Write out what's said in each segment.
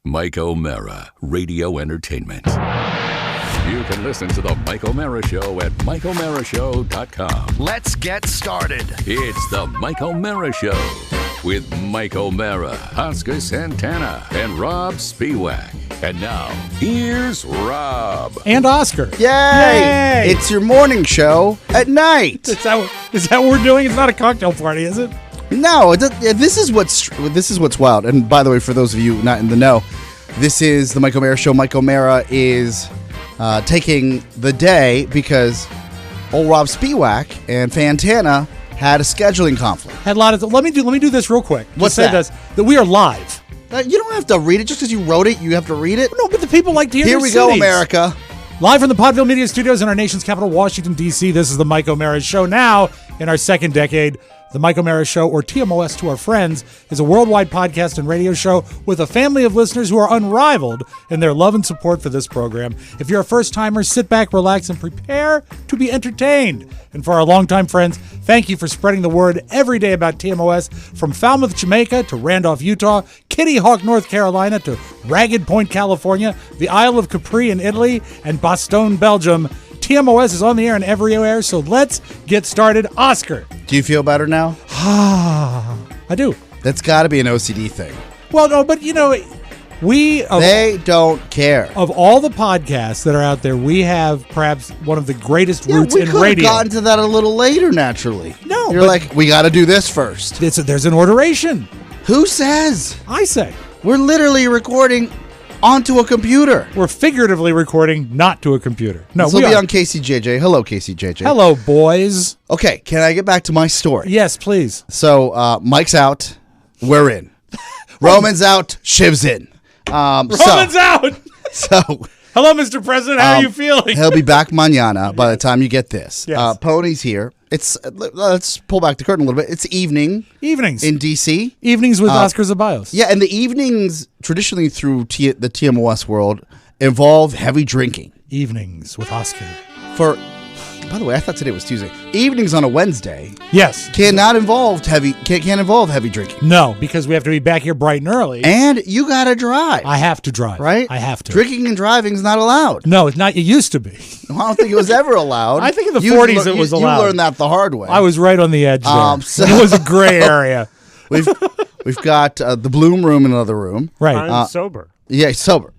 Mike O'Mara, Radio Entertainment. You can listen to The Mike O'Mara Show at MikeO'MaraShow.com. Let's get started. It's The Mike O'Mara Show with Mike O'Mara, Oscar Santana, and Robb Spiewak. And now, here's Robb. And Oscar. Yay! It's your morning show at night. Is that what we're doing? It's not a cocktail party, is it? No, this is what's wild. And by the way, for those of you not in the know, this is the Mike O'Mara Show. Mike O'Mara is taking the day because old Robb Spiewak and Fantana had a scheduling conflict. Had a lot of. Let me do this real quick. What's that? That we are live. You don't have to read it just because you wrote it. You have to read it. No, but the people like to hear. Here we go, America. Live from the Podville Media Studios in our nation's capital, Washington, D.C. This is the Mike O'Mara Show. Now, in our second decade, the Mike O'Mara Show, or TMOS to our friends, is a worldwide podcast and radio show with a family of listeners who are unrivaled in their love and support for this program. If you're a first-timer, sit back, relax, and prepare to be entertained. And for our longtime friends, thank you for spreading the word every day about TMOS, from Falmouth, Jamaica to Randolph, Utah, Kitty Hawk, North Carolina to Ragged Point, California, the Isle of Capri in Italy, and Bastogne, Belgium. TMOS is on the air and everywhere, so let's get started. Oscar. Do you feel better now? I do. That's got to be an OCD thing. Well, no, but you know, they don't care. Of all the podcasts that are out there, we have perhaps one of the greatest roots in radio. We could have gotten to that a little later, naturally. No. You're like, we got to do this first. There's an orderation. Who says? I say. We're literally recording onto a computer. We're figuratively recording not to a computer. No, we'll be on KCJJ. Hello, KCJJ. Hello, boys. Okay, can I get back to my story? Yes, please. So, Mike's out. We're in. Roman's out. Shiv's in. Roman's out. So, hello, Mr. President. How are you feeling? He'll be back mañana by the time you get this. Yes. Pony's here. Let's pull back the curtain a little bit. It's evenings in D.C. Evenings with Oscar Zabayos. Yeah, and the evenings traditionally through the TMOS world involve heavy drinking. Evenings with Oscar. By the way, I thought today was Tuesday. Evenings on a Wednesday. Yes. Can't involve heavy drinking. No, because we have to be back here bright and early. And you got to drive. I have to drive. Right? I have to. Drinking and driving is not allowed. No, it's not. It used to be. I don't think it was ever allowed. I think in the 40s it was allowed. You learned that the hard way. I was right on the edge there. So it was a gray area. We've got the Bloom room in another room. Right. I'm sober. Yeah, sober.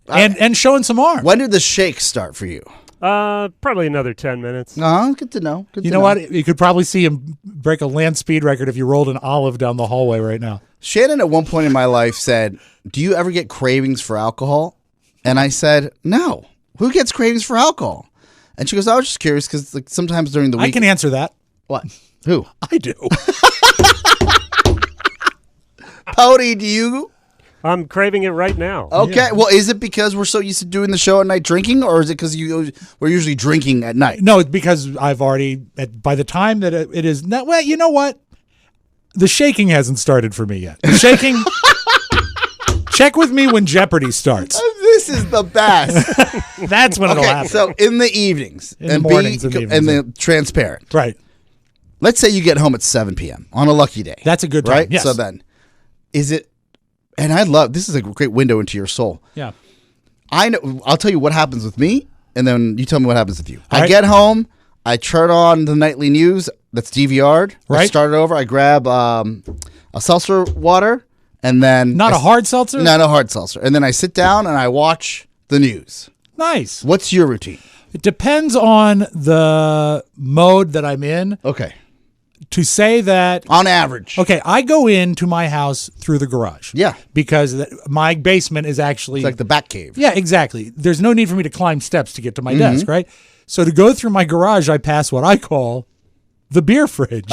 And showing some arm. When did the shake start for you? Probably another 10 minutes. Good to know. You know what? You could probably see him break a land speed record if you rolled an olive down the hallway right now. Shannon at one point in my life said, "Do you ever get cravings for alcohol?" And I said, "No. Who gets cravings for alcohol?" And she goes, "I was just curious because like sometimes during the week." I can answer that. What? Who? I do. Pody, do you? I'm craving it right now. Okay. Yeah. Well, is it because we're so used to doing the show at night drinking, or is it because we're usually drinking at night? No, it's because I've already, by the time that it is, well, you know what? The shaking hasn't started for me yet. The shaking, check with me when Jeopardy starts. This is the best. That's when it'll happen. So in the evenings. In the mornings and the evenings. And the transparent. Right. Let's say you get home at 7 p.m. on a lucky day. That's a good time. Right? Yes. So then, is it... And this is a great window into your soul. Yeah. I know. I'll tell you what happens with me, and then you tell me what happens with you. All I get home, I turn on the nightly news that's DVR'd. Right. I start it over. I grab a seltzer water, and then... Not a hard seltzer? Not a hard seltzer. And then I sit down and I watch the news. Nice. What's your routine? It depends on the mode that I'm in. Okay. To say that... On average. Okay, I go into my house through the garage. Yeah. Because my basement is actually... It's like the bat cave. Yeah, exactly. There's no need for me to climb steps to get to my desk, right? So to go through my garage, I pass what I call the beer fridge.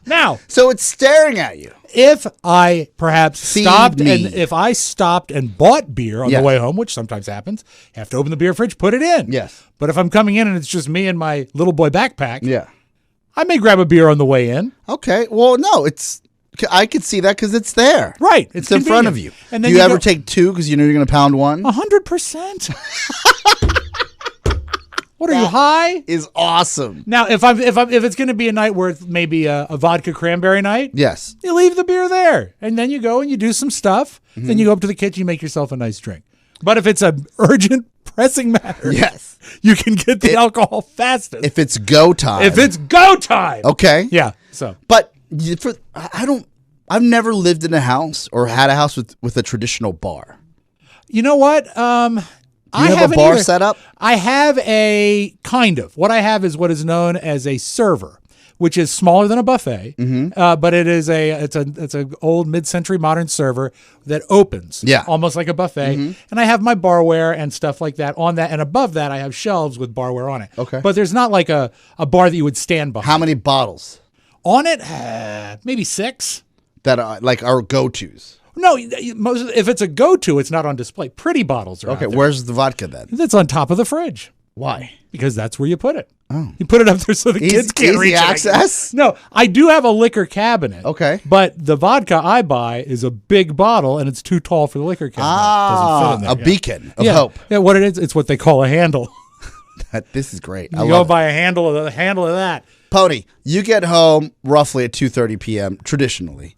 Now... So it's staring at you. If I perhaps If I stopped and bought beer on the way home, which sometimes happens, I have to open the beer fridge, put it in. Yes. But if I'm coming in and it's just me and my little boy backpack... Yeah. I may grab a beer on the way in. Okay. Well, no, I could see that because it's there. Right. It's in front of you. And do then you ever take two because you know you're going to pound one? 100%. What are you, high? Is awesome. Now, if it's going to be a night where it's maybe a vodka cranberry night, Yes. you leave the beer there, and then you go and you do some stuff. Then you go up to the kitchen, you make yourself a nice drink. But if it's an urgent, pressing matter, Yes. you can get the alcohol fastest. If it's go time. If it's go time, Okay. yeah. So But I've never lived in a house or had a house with a traditional bar. you know what? Do you have a bar set up? I have a kind of. What I have is what is known as a server, which is smaller than a buffet, but it's an old mid-century modern server that opens, almost like a buffet. And I have my barware and stuff like that on that, and above that I have shelves with barware on it. Okay. But there's not like a bar that you would stand behind. How many bottles On it, maybe 6. that are like our go-tos? No, if it's a go-to, it's not on display. Pretty bottles are Okay, out there. where's the vodka then? It's on top of the fridge. Why? Because that's where you put it. Oh. You put it up there so the kids can't Easy reach access? it. No, I do have a liquor cabinet. Okay. But the vodka I buy is a big bottle, and it's too tall for the liquor cabinet. It doesn't fit in there. A beacon of Yeah. hope. Yeah, what it is, it's what they call a handle. This is great. You go buy a handle of that. Pony, you get home roughly at 2:30 p.m. traditionally.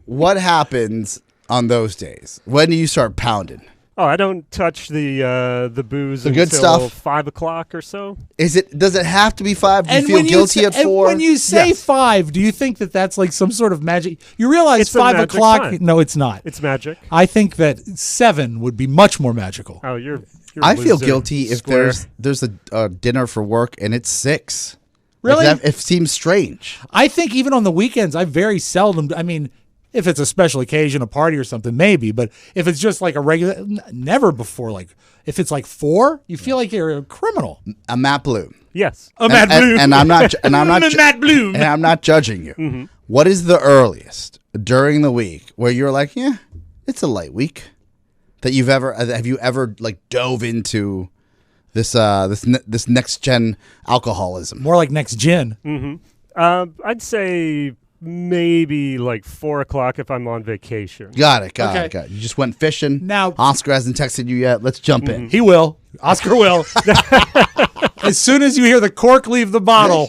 What happens on those days? When do you start pounding? Oh, I don't touch the booze The good until stuff? 5 o'clock or so. Does it have to be 5? Do you feel when guilty say, at 4? And when you say Yes. 5, do you think that that's like some sort of magic? You realize It's a 5 magic o'clock? time. No, it's not. It's magic. I think that 7 would be much more magical. Oh, you're I a feel loser, guilty if square. there's a dinner for work and it's 6. Really? Like it seems strange. I think even on the weekends, I very seldom. I mean, if it's a special occasion, a party or something, maybe. But if it's just like a regular, never before. Like if it's like 4, you feel like you're a criminal. A Matt Bloom. Yes. A Matt Bloom. And I'm not. And I'm not. Matt Bloom. And I'm not judging you. What is the earliest during the week where you're like, yeah, it's a light week that have you ever like dove into this next gen alcoholism? More like next gin. I'd say maybe like 4 o'clock if I'm on vacation. Got it. Okay. You just went fishing. Now- Oscar hasn't texted you yet. Let's jump in. He will. Oscar will. As soon as you hear the cork leave the bottle,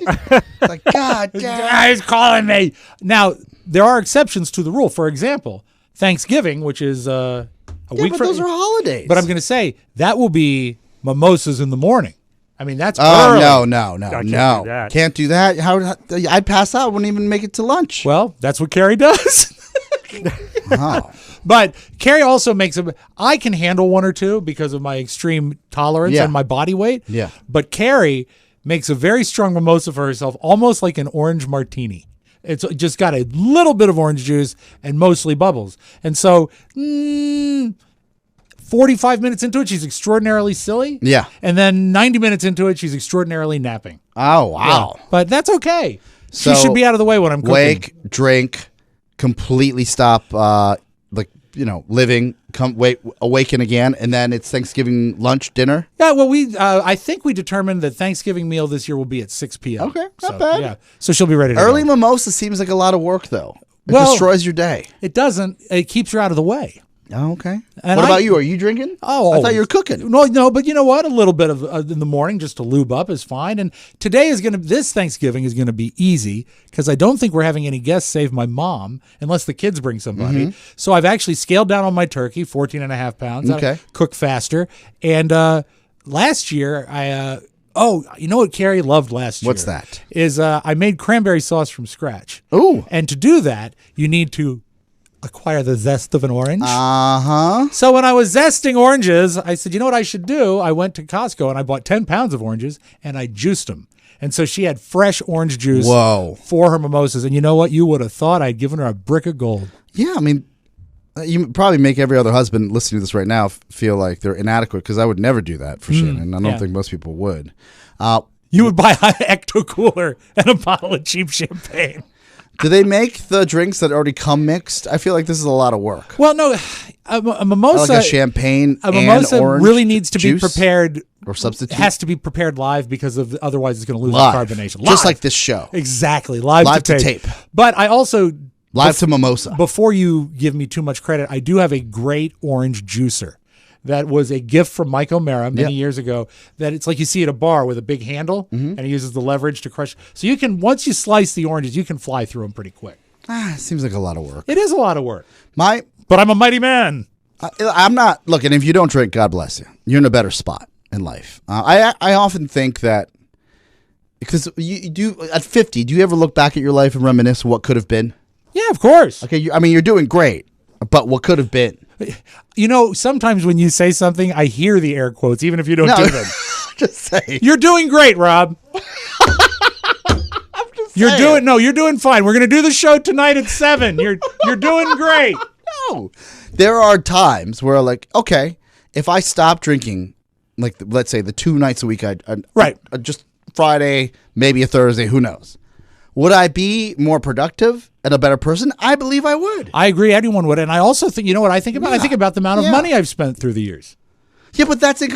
Like, God damn. he's calling me. Now, there are exceptions to the rule. For example, Thanksgiving, which is a week But from. those are holidays. But I'm going to say that will be mimosas in the morning. I mean, that's Oh early. no! can't do that. Can't do that. How I'd pass out. Wouldn't even make it to lunch. Well, that's what Carrie does. Oh. But Carrie also makes I can handle 1 or 2 because of my extreme tolerance Yeah. and my body weight. Yeah. But Carrie makes a very strong mimosa for herself, almost like an orange martini. It's just got a little bit of orange juice and mostly bubbles. And so 45 minutes into it, she's extraordinarily silly. Yeah. And then 90 minutes into it, she's extraordinarily napping. Oh wow. But that's okay. So, she should be out of the way when I'm cooking. Wake, drink, completely stop. Living. Awaken again, and then it's Thanksgiving lunch, dinner. Yeah, well, I think we determined that Thanksgiving meal this year will be at 6 p.m. Okay, not bad. Yeah, so she'll be ready to Early go. mimosa seems like a lot of work, though. It Well- destroys your day. It doesn't. It keeps her out of the way. Oh, okay. And What about you? Are you drinking? Oh, I thought you were cooking. No, but you know what? A little bit of in the morning just to lube up is fine. And this Thanksgiving is going to be easy because I don't think we're having any guests save my mom unless the kids bring somebody. So I've actually scaled down on my turkey, 14 and a half pounds. Okay. I cook faster. And last year you know what Carrie loved last year? What's that? Is I made cranberry sauce from scratch. Ooh. And to do that, you need to acquire the zest of an orange. Uh-huh. So when I was zesting oranges, I said, you know what I should do? I went to Costco and I bought 10 pounds of oranges and I juiced them. And so she had fresh orange juice Whoa. for her mimosas. And you know what? You would have thought I'd given her a brick of gold. Yeah, I mean, you probably make every other husband listening to this right now feel like they're inadequate because I would never do that for Shannon. I don't yeah. think most people would. You would buy an Ecto Cooler and a bottle of cheap champagne. Do they make the drinks that already come mixed? I feel like this is a lot of work. Well, no, a mimosa. Like a champagne A mimosa and orange really needs to juice be prepared. or substitute. Has to be prepared live because otherwise it's going to lose live. its carbonation. Just Live. like this show. Exactly. Live to tape. But I also, Live to mimosa. before you give me too much credit, I do have a great orange juicer that was a gift from Mike O'Mara many Yep. years ago. That it's like you see at a bar with a big handle, and he uses the leverage to crush. So you can, once you slice the oranges, you can fly through them pretty quick. Seems like a lot of work. It is a lot of work, But I'm a mighty man. I'm not looking. If you don't drink, God bless you. You're in a better spot in life. I often think that because you do at 50. Do you ever look back at your life and reminisce what could have been? Yeah, of course. Okay, you're doing great, but what could have been? You know, sometimes when you say something, I hear the air quotes, even if you don't do them. Just saying. You're doing great, Rob. You're doing fine. We're gonna do the show tonight at 7. You're doing great. No, there are times where like, okay, if I stop drinking, like let's say the 2 nights a week, Right. just Friday, maybe a Thursday, who knows? Would I be more productive and a better person? I believe I would. I agree. Anyone would. And I also think, you know what I think about? I think about the amount of money I've spent through the years. Yeah, but I think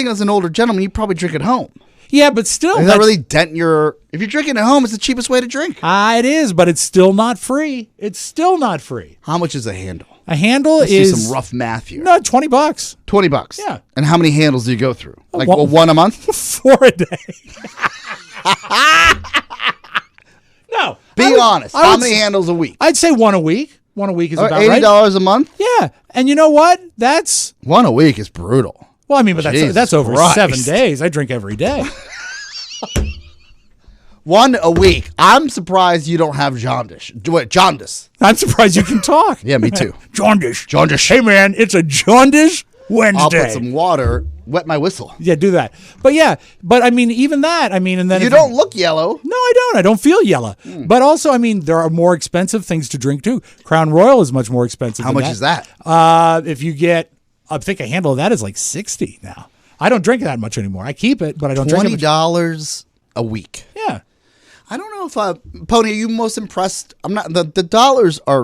as an older gentleman, you probably drink at home. Yeah, but still. Does that really dent your... If you're drinking at home, it's the cheapest way to drink. It is, but it's still not free. It's still not free. How much is a handle? A handle Let's is... do some rough math here. No, $20. $20. Yeah. And how many handles do you go through? Like one- one a month? 4 a day. No. Be honest. How many handles a week? I'd say 1 a week. 1 a week is about $80 right. a month? Yeah. And you know what? That's... 1 a week is brutal. Well, I mean, but Jesus that's over Christ. 7 days. I drink every day. 1 a week. I'm surprised you don't have jaundice. Wait, jaundice. I'm surprised you can talk. Yeah, me too. Jaundice. Jaundice. Hey, man, it's a jaundice Wednesday. I'll put some water, wet my whistle. Yeah, do that. But yeah, I mean, even that, I mean, and then You don't look yellow. No, I don't. I don't feel yellow. But also, I mean, there are more expensive things to drink too. Crown Royal is much more expensive. How much is that? If you get, I think a handle of that is like $60 now. I don't drink that much anymore. I keep it, but I don't drink it. $20 a week. Yeah. I don't know if Pony, are you most impressed? I'm not. The dollars are,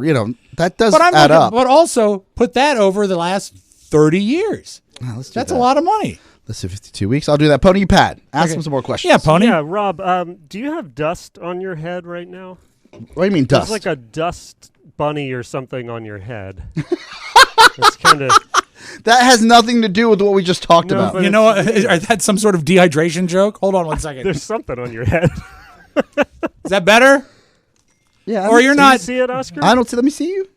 that does But I'm add up. But also put that over the last 30 years. Let's do That's that. a lot of money. Let's do 52 weeks. I'll do that. Pony, you Pat. Ask him some more questions. Yeah, Pony. Yeah, Rob, do you have dust on your head right now? What do you mean dust? There's like a dust bunny or something on your head. It's kind of... That has nothing to do with what we just talked No, about. but You know what? Is that some sort of dehydration joke? Hold on one second. There's something on your head. Is that better? Yeah. Or you're Do not. you see it, Oscar? I don't see. Let me see you.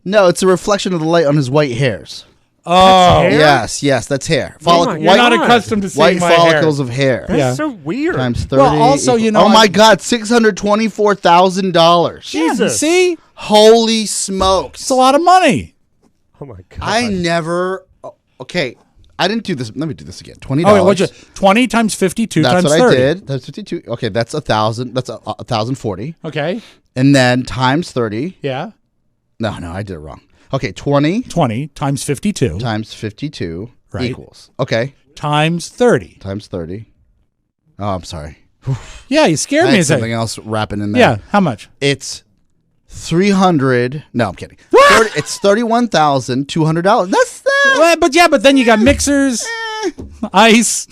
No, it's a reflection of the light on his white hairs. Oh, hair? Yes, that's hair. Oh my you're not God. accustomed to White seeing my follicles hair. of hair. That's Yeah. so weird. Times 30. Well, also, you know, Oh my I- God, $624,000. Yeah, Jesus. see? Holy smokes! It's a lot of money. Oh my God. I never. Okay, I didn't do this. Let me do this again. $20. Oh, wait, what'd you, 20 times 52 That's times what 30. I did. That's 52. Okay, that's 1,000. That's 1,040. Okay. And then times 30. Yeah. No, I did it wrong. Okay, 20 20 times 52 times 52 Right. equals. Okay, times 30. times 30. Oh, I'm sorry. Yeah, you scared I me a had second. something else wrapping in there. Yeah, how much? It's 300. No, I'm kidding. It's $31,200. That's that. Well, but then you got mixers, ice,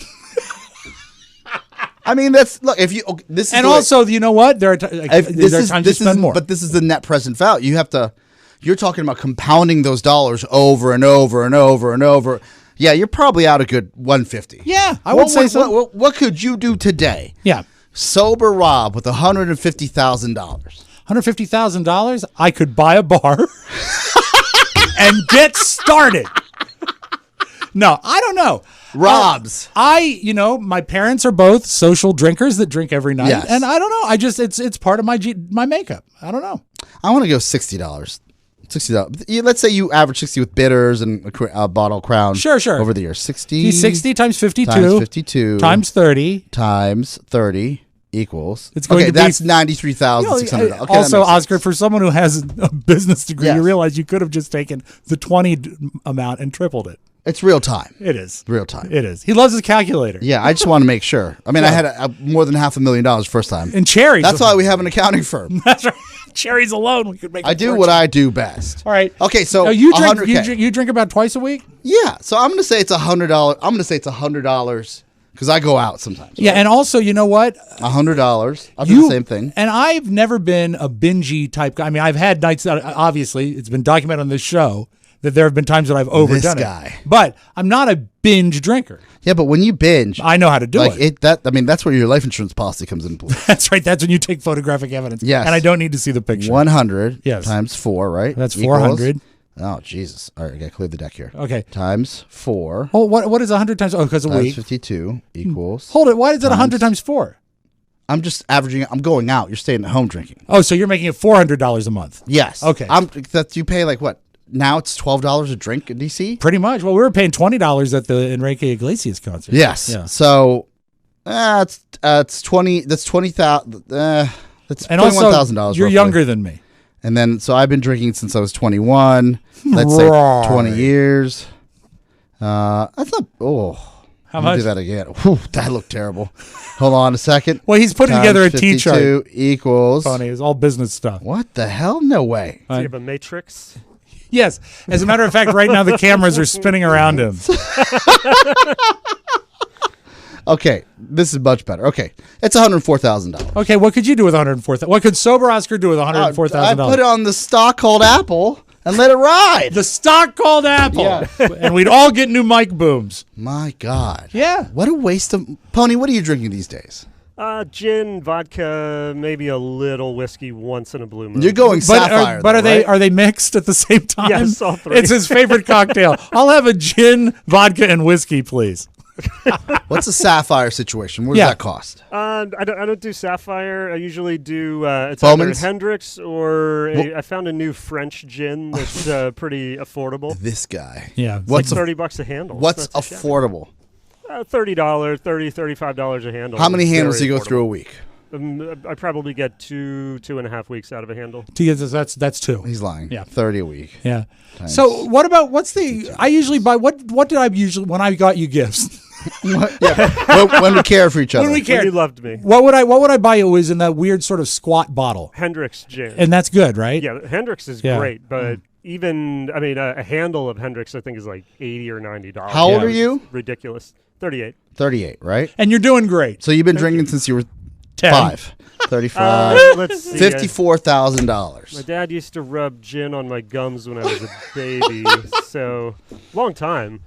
I mean, that's look. If you okay, this is and the way- also, you know what? There are, this there are is times this you spend is more. but this is the net present value. You have to. You're talking about compounding those dollars over and over and over and over. Yeah, you're probably out a good 150. Yeah, I would say so. What could you do today? Yeah. Sober Rob with $150,000. $150,000, I could buy a bar and get started. No, I don't know. Rob's. My parents are both social drinkers that drink every night. Yes. And I don't know. It's part of my makeup. I don't know. I want to go $60. $60. Let's say you average 60 with bitters and a bottle of Crown. Sure. Over the years, 60. 60 times 52 times 52 times 30. times 30 equals. It's going to be- that's $93,600. Okay, also, that makes Oscar, sense. for someone who has a business degree, Yes. you realize you could have just taken the 20 amount and tripled it. It's real time. It is. Real time. It is. He loves his calculator. Yeah, I just want to make sure. I mean, I had more than $500,000 first time. And cherries. That's why we have an accounting firm. That's right. Cherries alone, we could make. I do what I do best. All right. Okay, so Now, you drink. 100K. You drink about twice a week. Yeah, so I'm gonna say it's $100. I'm gonna say it's $100 because I go out sometimes. Yeah, and also, you know what? $100. I'll do the same thing. And I've never been a bingey type guy. I mean, I've had nights that obviously it's been documented on this show that there have been times that I've overdone guy. it. But I'm not a binge drinker. Yeah, but when you binge, I know how to do it. That's where your life insurance policy comes into play. That's right. That's when you take photographic evidence. Yes. And I don't need to see the picture. 100 Yes. times 4, right? That's 400. Oh, Jesus. All right, I got to clear the deck here. Okay. Times 4. Oh, what is 100 times? Oh, because a Times week. 52 equals. Hold it. Why is it 100 times 4? I'm just averaging. I'm going out. You're staying at home drinking. Oh, so you're making it $400 a month. Yes. Okay. You pay like what? Now it's $12 a drink in DC. Pretty much. Well, we were paying $20 at the Enrique Iglesias concert. Yes. Yeah. So it's 20. That's 20,000. That's And $21,000. also, you're roughly. younger than me. And then so I've been drinking since I was 21. Let's say 20 years. That's not. Oh, How let me much? do that again. Whew, that looked terrible. Hold on a second. Well, he's putting Times together a T-chart. 52 equals. Funny. It's all business stuff. What the hell? No way. Do you have a matrix? Yes. As a matter of fact, right now the cameras are spinning around him. Okay, this is much better. Okay, it's $104,000. Okay, what could you do with $104,000? What could sober Oscar do with $104,000? I put it on the stock called Apple and let it ride. The stock called Apple. Yeah. And we'd all get new mic booms. My God. Yeah. What a waste of... Pony, what are you drinking these days? Gin, vodka, maybe a little whiskey once in a blue moon. You're going Sapphire, But though, right? are they mixed at the same time? Yes, all three. It's his favorite cocktail. I'll have a gin, vodka, and whiskey, please. What's a Sapphire situation? What does that cost? I don't do Sapphire. I usually do it's either Bowman's? Hendrix or I found a new French gin that's pretty affordable. This guy. Yeah. It's What's like $30 a handle. what's It's not too shabby. affordable? $30, $35 a handle. How many is handles do very you go through a affordable. week? I probably get two and a half weeks out of a handle. That's two. He's lying. Yeah. 30 a week. Yeah. Times So what's the, I usually buy, what did I usually, when I got you gifts? when we care for each other. When we When cared. you loved me. What would I buy? It was in that weird sort of squat bottle. Hendrix gin. And that's good, right? Yeah, Hendrix is Yeah. great, but even, a handle of Hendrix I think is like $80 or $90. How old Yeah. are you? Ridiculous. 38. 38, right? And you're doing great. So you've been drinking since you were 10. 5. 35. Let's see. $54,000. My dad used to rub gin on my gums when I was a baby, so long time.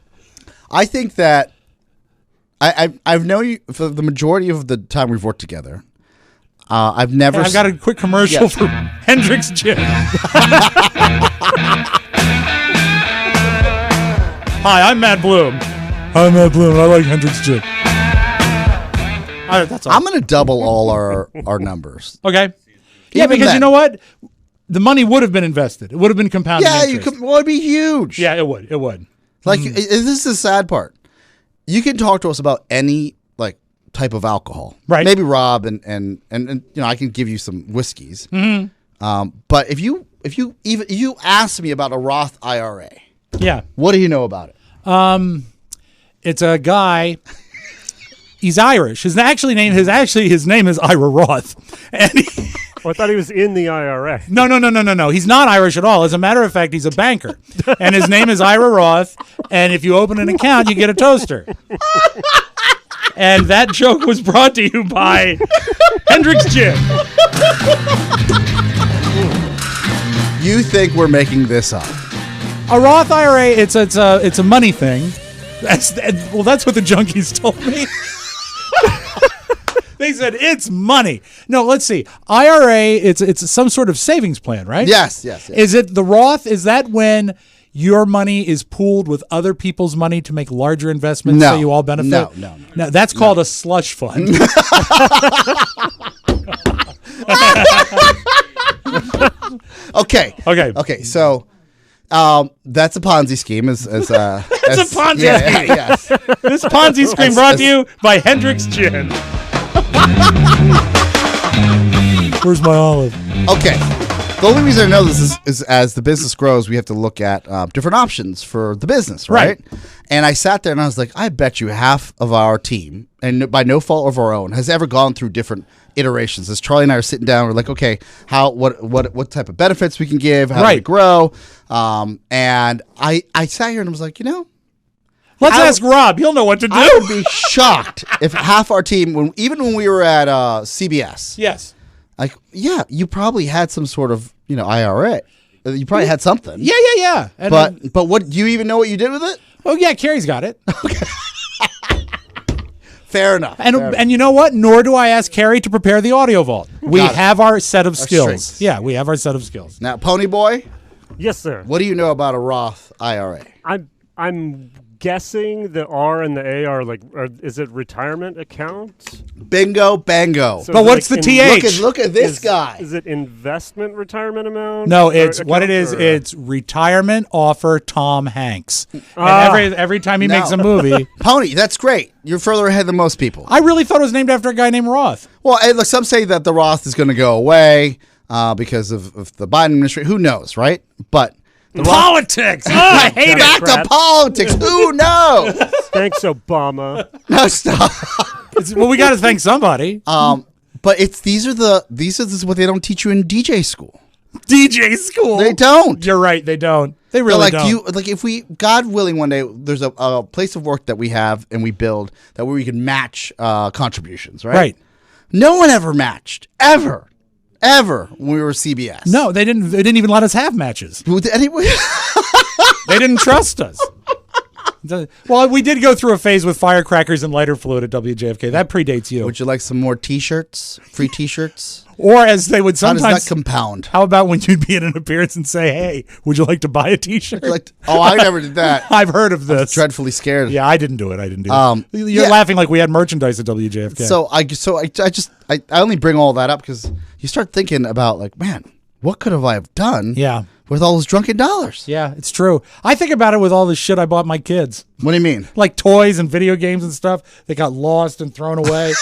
I think that I've known you for the majority of the time we've worked together. I've never. I've got a quick commercial for Hendrix Gin. Hi, I'm Matt Bloom. I'm Matt Bloom. I like Hendrix Gin. That's all. I'm going to double all our numbers. Okay. Yeah, Even because then. you know what? The money would have been invested. It would have been compounding Yeah, you interest. could. Well, it'd be huge. Yeah, it would. It would. Like this is the sad part. You can talk to us about any like type of alcohol, Right. Maybe Robb and I can give you some whiskeys. Mm-hmm. But if you ask me about a Roth IRA, Yeah. what do you know about it? It's a guy. He's Irish. His name is Ira Roth. And Oh, I thought he was in the IRA. No. He's not Irish at all. As a matter of fact, he's a banker. And his name is Ira Roth. And if you open an account, you get a toaster. And that joke was brought to you by Hendrix Gin. You think we're making this up? A Roth IRA, it's a money thing. That's what the junkies told me. They said it's money. No, let's see. IRA, it's some sort of savings plan, right? Yes. Is it the Roth? Is that when your money is pooled with other people's money to make larger investments No. so you all benefit? No. That's called a slush fund. Okay. So, that's a Ponzi scheme. That's a Ponzi scheme. Yes. This Ponzi scheme brought to you by Hendrix Gin. Where's my olive? Okay. The only reason I know this is as the business grows, we have to look at different options for the business, right? And I sat there and I was like, I bet you half of our team, and by no fault of our own, has ever gone through different iterations. As Charlie and I are sitting down, we're like, okay, what type of benefits we can give, how do we grow? And I sat here and I was like, Let's ask Rob. He'll know what to do. I would be shocked if half our team, even when we were at CBS, Yes. like, yeah, you probably had some sort of, IRA. You probably had something. Yeah. And But what, do you even know what you did with it? oh yeah, Carrie's got it. Fair enough. And you know what? Nor do I ask Carrie to prepare the audio vault. We Got it. have our set of skills. strengths. Yeah, we have our set of skills. Now, Pony Boy, Yes, sir. what do you know about a Roth IRA? I'm guessing the R and the A are is it retirement accounts? Bingo, bango. So But is it what's the TH? Look at this guy. Is it investment retirement amount? No, or it's what it account, is. or- It's retirement offer Tom Hanks. Ah. And every time he No. makes a movie, Pony, that's great. You're further ahead than most people. I really thought it was named after a guy named Roth. Well, and look, some say that the Roth is going to go away because of the Biden administration. Who knows, right? But the Roth, Politics. I hate back it. to politics. Who knows? Thanks, Obama. No, stop. Well, we got to thank somebody. But these are what they don't teach you in DJ school. DJ school. They don't. You're right. They don't. They They're really like don't. if we, God willing, one day there's a place of work that we have and we build that where we can match contributions, right? Right. No one ever matched ever when we were CBS. No, they didn't. They didn't even let us have matches. Anyway. They didn't trust us. Well, we did go through a phase with firecrackers and lighter fluid at WJFK. That predates you. Would you like some more T-shirts? Free T-shirts? Or as they would How does sometimes. that compound? How about when you'd be in an appearance and say, "Hey, would you like to buy a T-shirt?" I never did that. I've heard of this. Dreadfully scared. Yeah, I didn't do it. You're yeah. laughing like we had merchandise at WJFK. So I only bring all that up because you start thinking about like, man, what could I have done? Yeah. With all those drunken dollars. Yeah, it's true. I think about it with all the shit I bought my kids. What do you mean? Like toys and video games and stuff that got lost and thrown away.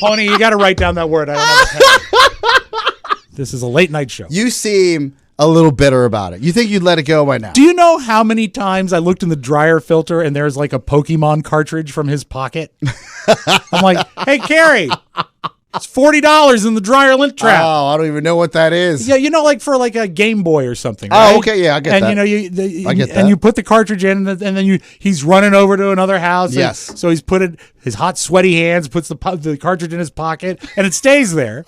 Pony, you got to write down that word. I don't have a pen. This is a late night show. You seem a little bitter about it. You think you'd let it go by now? Do you know how many times I looked in the dryer filter and there's like a Pokemon cartridge from his pocket? I'm like, hey, Carrie, it's $40 in the dryer lint trap. Oh, I don't even know what that is. Yeah, like for like a Game Boy or something. Oh, right? okay, yeah, I get that. And I get that. And you put the cartridge in, and then he's running over to another house. Yes. So he's his hot, sweaty hands puts the cartridge in his pocket, and it stays there.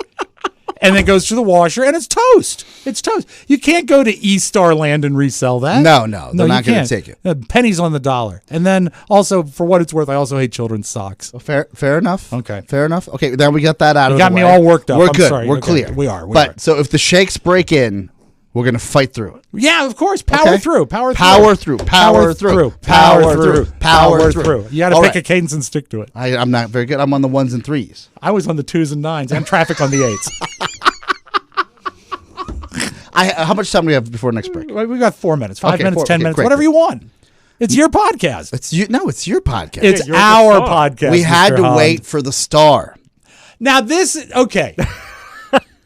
And then goes to the washer, and it's toast. It's toast. You can't go to E-Star Land and resell that. No, they're not you going to can't. take it. Pennies on the dollar. And then also, for what it's worth, I also hate children's socks. Fair enough. Okay. Fair enough. Okay, then we got that out of the way. You got me all worked up. We're I'm good. sorry. We're Okay. clear. We are. But so if the shakes break in, we're going to fight through it. Yeah, of course. Power Okay. through. Power through. Power through. Power through. Power through. Power through. You got to All pick right. a cadence and stick to it. I'm not very good. I'm on the 1s and 3s. I was on the 2s and 9s and traffic on the 8s. How much time do we have before next break? We got 4 minutes, 5 Okay, minutes, 10 minutes, great, whatever great. you want. It's your podcast. It's you. No, it's your podcast. It's you're the our star. podcast. we had Mr. to Hahn. wait for the star. Now okay.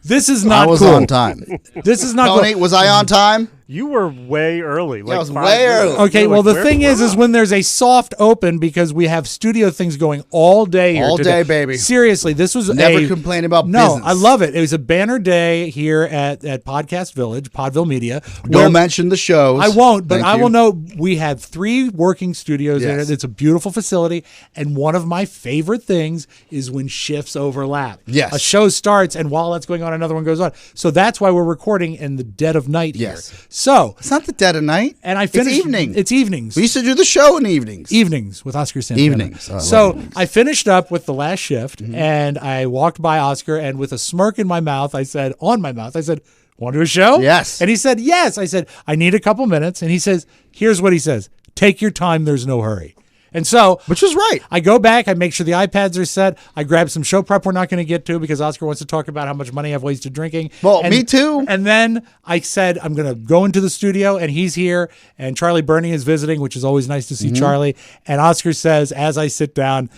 This is not I was cool. on time. This is not Tony, cool. was I on time? You were way early. I was 5 way minutes. early. Okay, You're well, like, the thing is when there's a soft open because we have studio things going all day here All today. day, baby. Seriously, this was Never complain about No, business. I love it. It was a banner day here at Podcast Village, Podville Media. Don't mention the shows. I won't, but Thank I you. will know we have 3 working studios in Yes. it. It's a beautiful facility, and one of my favorite things is when shifts overlap. Yes. A show starts, and while that's going on, another one goes on. So that's why we're recording in the dead of night Yes. here. So, It's not the dead of night. and I finished. It's evening. It's evenings. We used to do the show in evenings. Evenings with Oscar Santana. Evenings. Oh, I love So evenings. I finished up with the last shift, and I walked by Oscar, and with a smirk in my mouth, I said, want to do a show? Yes. And he said, yes. I said, I need a couple minutes. And he says, here's what he says. Take your time. There's no hurry. And so Which was right. I go back, I make sure the iPads are set. I grab some show prep we're not going to get to because Oscar wants to talk about how much money I've wasted drinking. Well, me too. And then I said, I'm going to go into the studio, and he's here, and Charlie Burney is visiting, which is always nice to Mm-hmm. see Charlie. And Oscar says, as I sit down,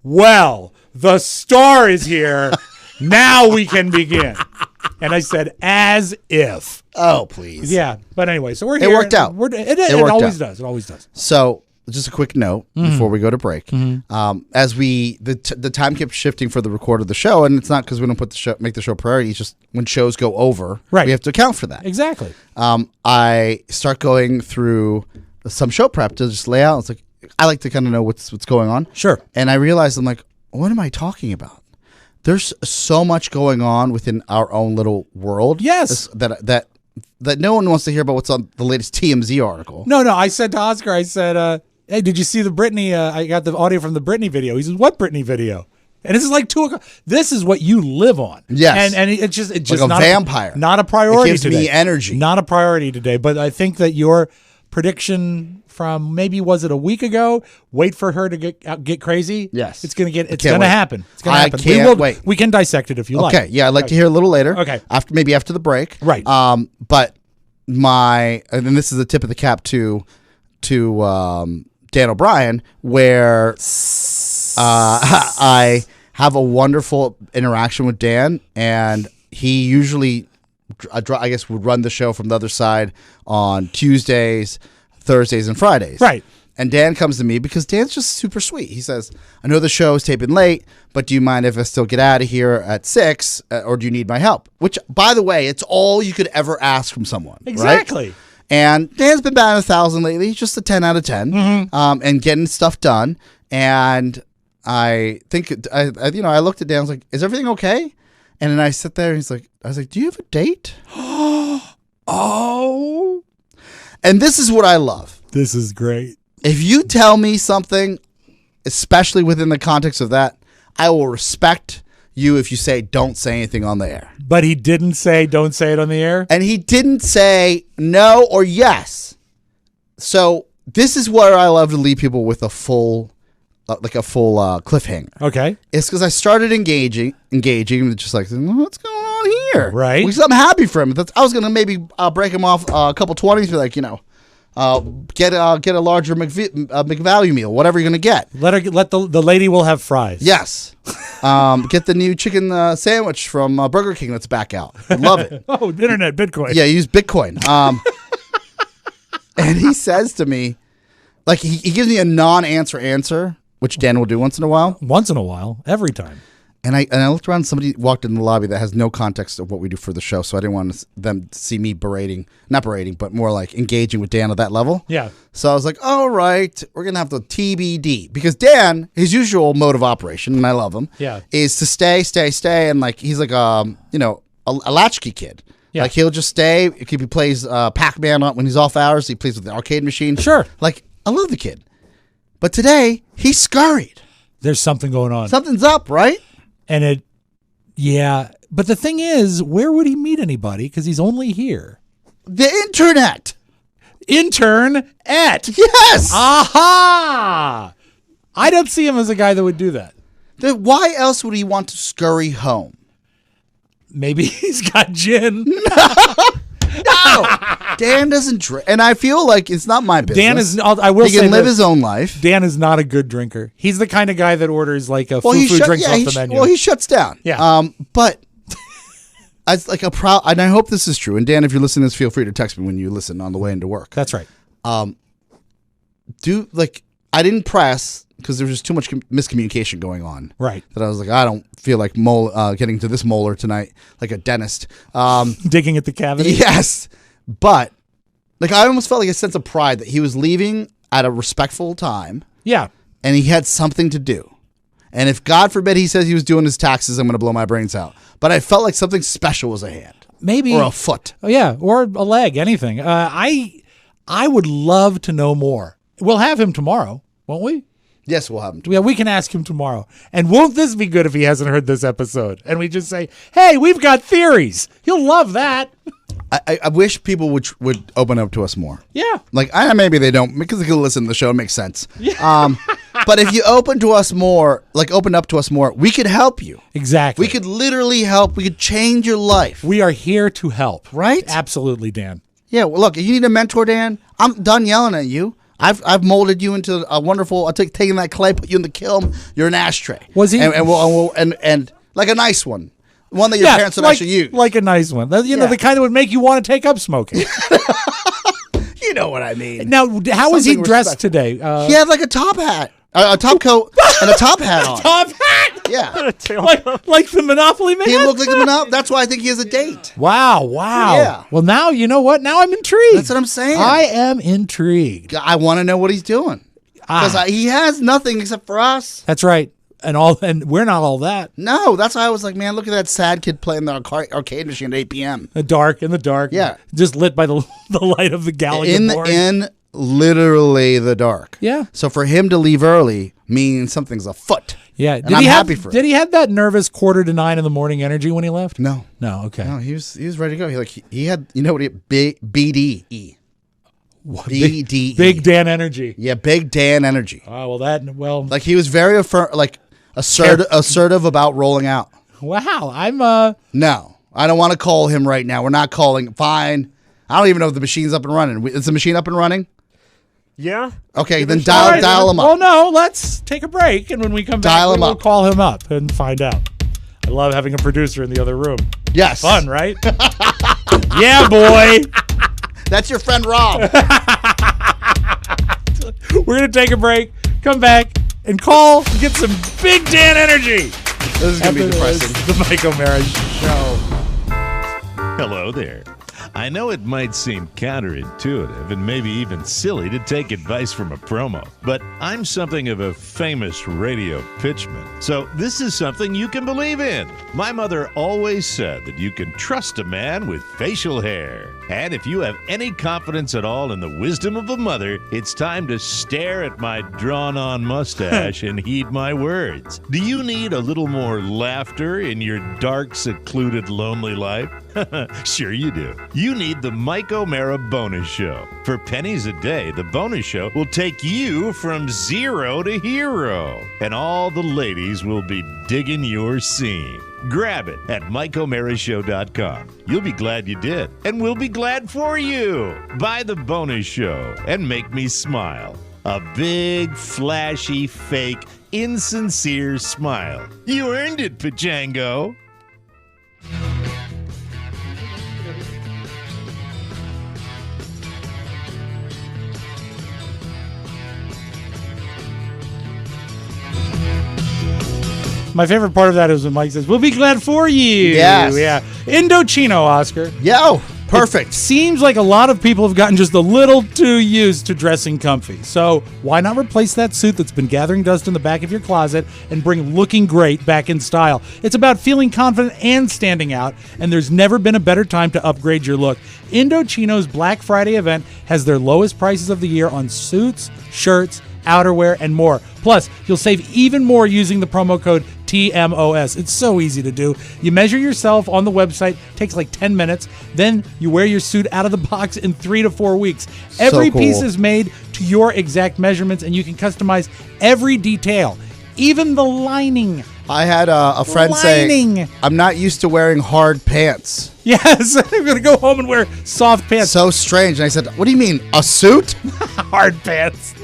well, the star is here. Now we can begin. And I said, as if. Oh, please. Yeah. But anyway, so we're here. worked out. It worked always out. does. It always does. So, just a quick note Mm-hmm. before we go to break. As the time kept shifting for the record of the show, and it's not because we don't make the show priority. It's just when shows go over, Right. we have to account for that. Exactly. I start going through some show prep to just lay out. It's like I like to kind of know what's going on. Sure. And I realized I'm like, what am I talking about? There's so much going on within our own little world. Yes. that that no one wants to hear about what's on the latest TMZ article. No. I said to Oscar, I said, hey, did you see the Britney? I got the audio from the Britney video. He says, what Britney video? And this is like 2 o'clock. This is what you live on. Yes. And it's just like not vampire. Not a priority it gives today. me energy. Not a priority today. But I think that your prediction from maybe was it a week ago? Wait for her to get crazy. Yes. It's gonna wait. happen. It's gonna happen. Can't wait. We can dissect it if you like. Okay. Yeah, I'd like to hear a little later. Okay. Maybe after the break. Right. But and this is the tip of the cap to Dan O'Brien, where I have a wonderful interaction with Dan, and he usually, I guess, would run the show from the other side on Tuesdays, Thursdays, and Fridays. Right. And Dan comes to me because Dan's just super sweet. He says, I know the show is taping late, but do you mind if I still get out of here at 6, or do you need my help? Which, by the way, it's all you could ever ask from someone. Exactly. Right? And Dan's been batting 1,000 lately. He's just a 10 out of 10, and getting stuff done. And I think, I looked at Dan, I was like, is everything okay? And then I sit there, and I was like, do you have a date? Oh. And this is what I love. This is great. If you tell me something, especially within the context of that, I will respect you if you say, don't say anything on the air. But he didn't say, don't say it on the air? And he didn't say no or yes. So this is where I love to leave people with a full cliffhanger. Okay. It's because I started engaging, just like, what's going on here? Right. Because I'm happy for him. I was going to maybe break him off a couple 20s, be like, get a larger McValue meal, whatever you're going to get. Let the lady will have fries. Yes. Get the new chicken sandwich from Burger King that's back out. I love it. Oh, internet Bitcoin. Yeah, use Bitcoin. And he says to me, like, he gives me a non-answer answer, which Dan will do once in a while. Once in a while, every time. And I looked around, somebody walked in the lobby that has no context of what we do for the show, so I didn't want them to see me not berating, but more like engaging with Dan at that level. Yeah. So I was like, all right, we're going to have the TBD. Because Dan, his usual mode of operation, and I love him, is to stay, and like he's like a latchkey kid. Yeah. Like he'll just stay. If he plays Pac-Man when he's off hours, he plays with the arcade machine. Sure. Like, I love the kid. But today, he scurried. There's something going on. Something's up, right? And but the thing is, where would he meet anybody? Because he's only here. The internet. Intern at. Yes. Aha. I don't see him as a guy that would do that. Then why else would he want to scurry home? Maybe he's got gin. No. Dan doesn't drink. And I feel like it's not my business. Dan is, I will say, he can live his own life. Dan is not a good drinker. He's the kind of guy that orders like a foo-foo drinks off the menu. Well, he shuts down. Yeah. But as like and I hope this is true. And Dan, if you're listening to this, feel free to text me when you listen on the way into work. That's right. I didn't press because there was just too much miscommunication going on. Right. That I was like, I don't feel like getting to this molar tonight like a dentist. Digging at the cavity. Yes. But like I almost felt like a sense of pride that he was leaving at a respectful time. Yeah. And he had something to do. And if God forbid he says he was doing his taxes, I'm going to blow my brains out. But I felt like something special was a hand. Maybe. Or a foot. Oh, yeah. Or a leg, anything. I would love to know more. We'll have him tomorrow, won't we? Yes, we'll have him. Yeah, we can ask him tomorrow. And won't this be good if he hasn't heard this episode? And we just say, hey, we've got theories. He'll love that. I wish people would open up to us more. Yeah. Like, maybe they don't, because they can listen to the show. It makes sense. Yeah. But if you open up to us more, we could help you. Exactly. We could literally help. We could change your life. We are here to help. Right? Absolutely, Dan. Yeah, well, look, if you need a mentor, Dan, I'm done yelling at you. I've molded you into a wonderful. I taking that clay, put you in the kiln. You're an ashtray. Was he? And like a nice one that your parents would actually use. Like a nice one. The kind that would make you want to take up smoking. You know what I mean. Now, how was he dressed today? He had like a top hat, a top coat, and a top hat on. Top hat. Yeah, like the Monopoly man. He looked like the Monopoly. That's why I think he has a date. Wow. Yeah. Well, now you know what? Now I'm intrigued. That's what I'm saying. I am intrigued. I want to know what he's doing because he has nothing except for us. That's right. and we're not all that. No, that's why I was like, man, look at that sad kid playing the arcade machine at 8 p.m. In the dark. Yeah. Just lit by the light of the Gallagher board. In literally the dark. Yeah. So for him to leave early means something's afoot. Yeah. And I'm happy for him. Did he have that nervous 8:45 in the morning energy when he left? No. No, okay. No, he was ready to go. He had, you know what, BDE. What? BDE. Big Dan energy. Yeah, Big Dan energy. Oh, well. Like he was very assertive about rolling out. Wow. I'm No, I don't want to call him right now. We're not calling. Fine. I don't even know if the machine's up and running. Is the machine up and running? Yeah. Okay, then dial him up. Well, no, let's take a break, and when we come back, we'll call him up and find out. I love having a producer in the other room. Yes. Fun, right? Yeah, boy. That's your friend Robb. We're going to take a break, come back, and call and get some Big Dan energy. This is going to be depressing. The Mike O'Mara Show. Hello there. I know it might seem counterintuitive and maybe even silly to take advice from a promo, but I'm something of a famous radio pitchman, so this is something you can believe in. My mother always said that you can trust a man with facial hair. And if you have any confidence at all in the wisdom of a mother, it's time to stare at my drawn-on mustache and heed my words. Do you need a little more laughter in your dark, secluded, lonely life? Sure you do. You need the Mike O'Mara Bonus Show. For pennies a day, the Bonus Show will take you from zero to hero. And all the ladies will be digging your scene. Grab it at MikeO'MaraShow.com. You'll be glad you did, and we'll be glad for you. Buy the Bonus Show and make me smile. A big, flashy, fake, insincere smile. You earned it, Pachango. My favorite part of that is when Mike says, "We'll be glad for you." Yes. Yeah. Indochino, Oscar. Yo, perfect. Seems like a lot of people have gotten just a little too used to dressing comfy. So why not replace that suit that's been gathering dust in the back of your closet and bring looking great back in style? It's about feeling confident and standing out, and there's never been a better time to upgrade your look. Indochino's Black Friday event has their lowest prices of the year on suits, shirts, outerwear, and more. Plus, you'll save even more using the promo code TMOS. It's so easy to do. You measure yourself on the website, takes like 10 minutes. Then you wear your suit out of the box in 3 to 4 weeks. Every piece is made to your exact measurements, and you can customize every detail, even the lining. I had a friend say, I'm not used to wearing hard pants. Yes, I'm going to go home and wear soft pants. So strange. And I said, what do you mean, a suit? Hard pants.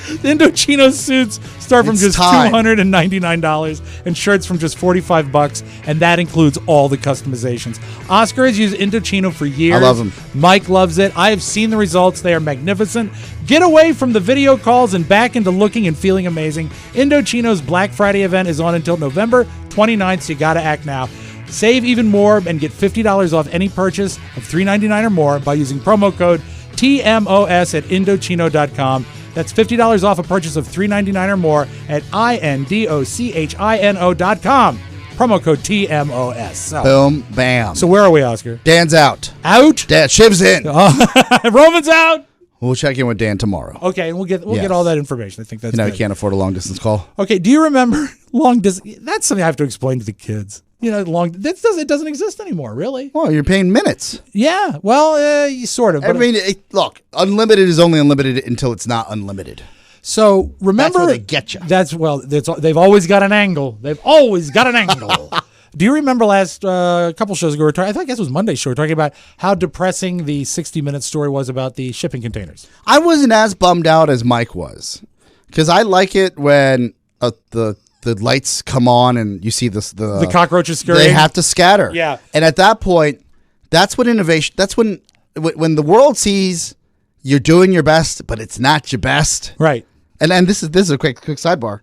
The Indochino suits start from just $299 and shirts from just $45, and that includes all the customizations. Oscar has used Indochino for years. I love them. Mike loves it. I have seen the results. They are magnificent. Get away from the video calls and back into looking and feeling amazing. Indochino's Black Friday event is on until November 29th, so you got to act now. Save even more and get $50 off any purchase of $399 or more by using promo code TMOS at Indochino.com. That's $50 off a purchase of $399 or more at INDOCHINO.com. Promo code TMOS. So, boom, bam. So where are we, Oscar? Dan's out. Out? Shiv's in. Roman's out. We'll check in with Dan tomorrow. Okay, and we'll get all that information. I think that's you can't afford a long distance call. Okay, do you remember long distance? That's something I have to explain to the kids. It doesn't exist anymore, really. Well, you're paying minutes. Yeah, well, sort of. I mean, look, unlimited is only unlimited until it's not unlimited. So remember, that's where they get you. They've always got an angle. They've always got an angle. Do you remember last couple shows ago, I guess it was Monday's show, we were talking about how depressing the 60-minute story was about the shipping containers? I wasn't as bummed out as Mike was, because I like it when the lights come on and you see the cockroaches scurrying. They have to scatter. Yeah. And at that point, that's when innovation, that's when the world sees you're doing your best, but it's not your best. Right. And this is a quick sidebar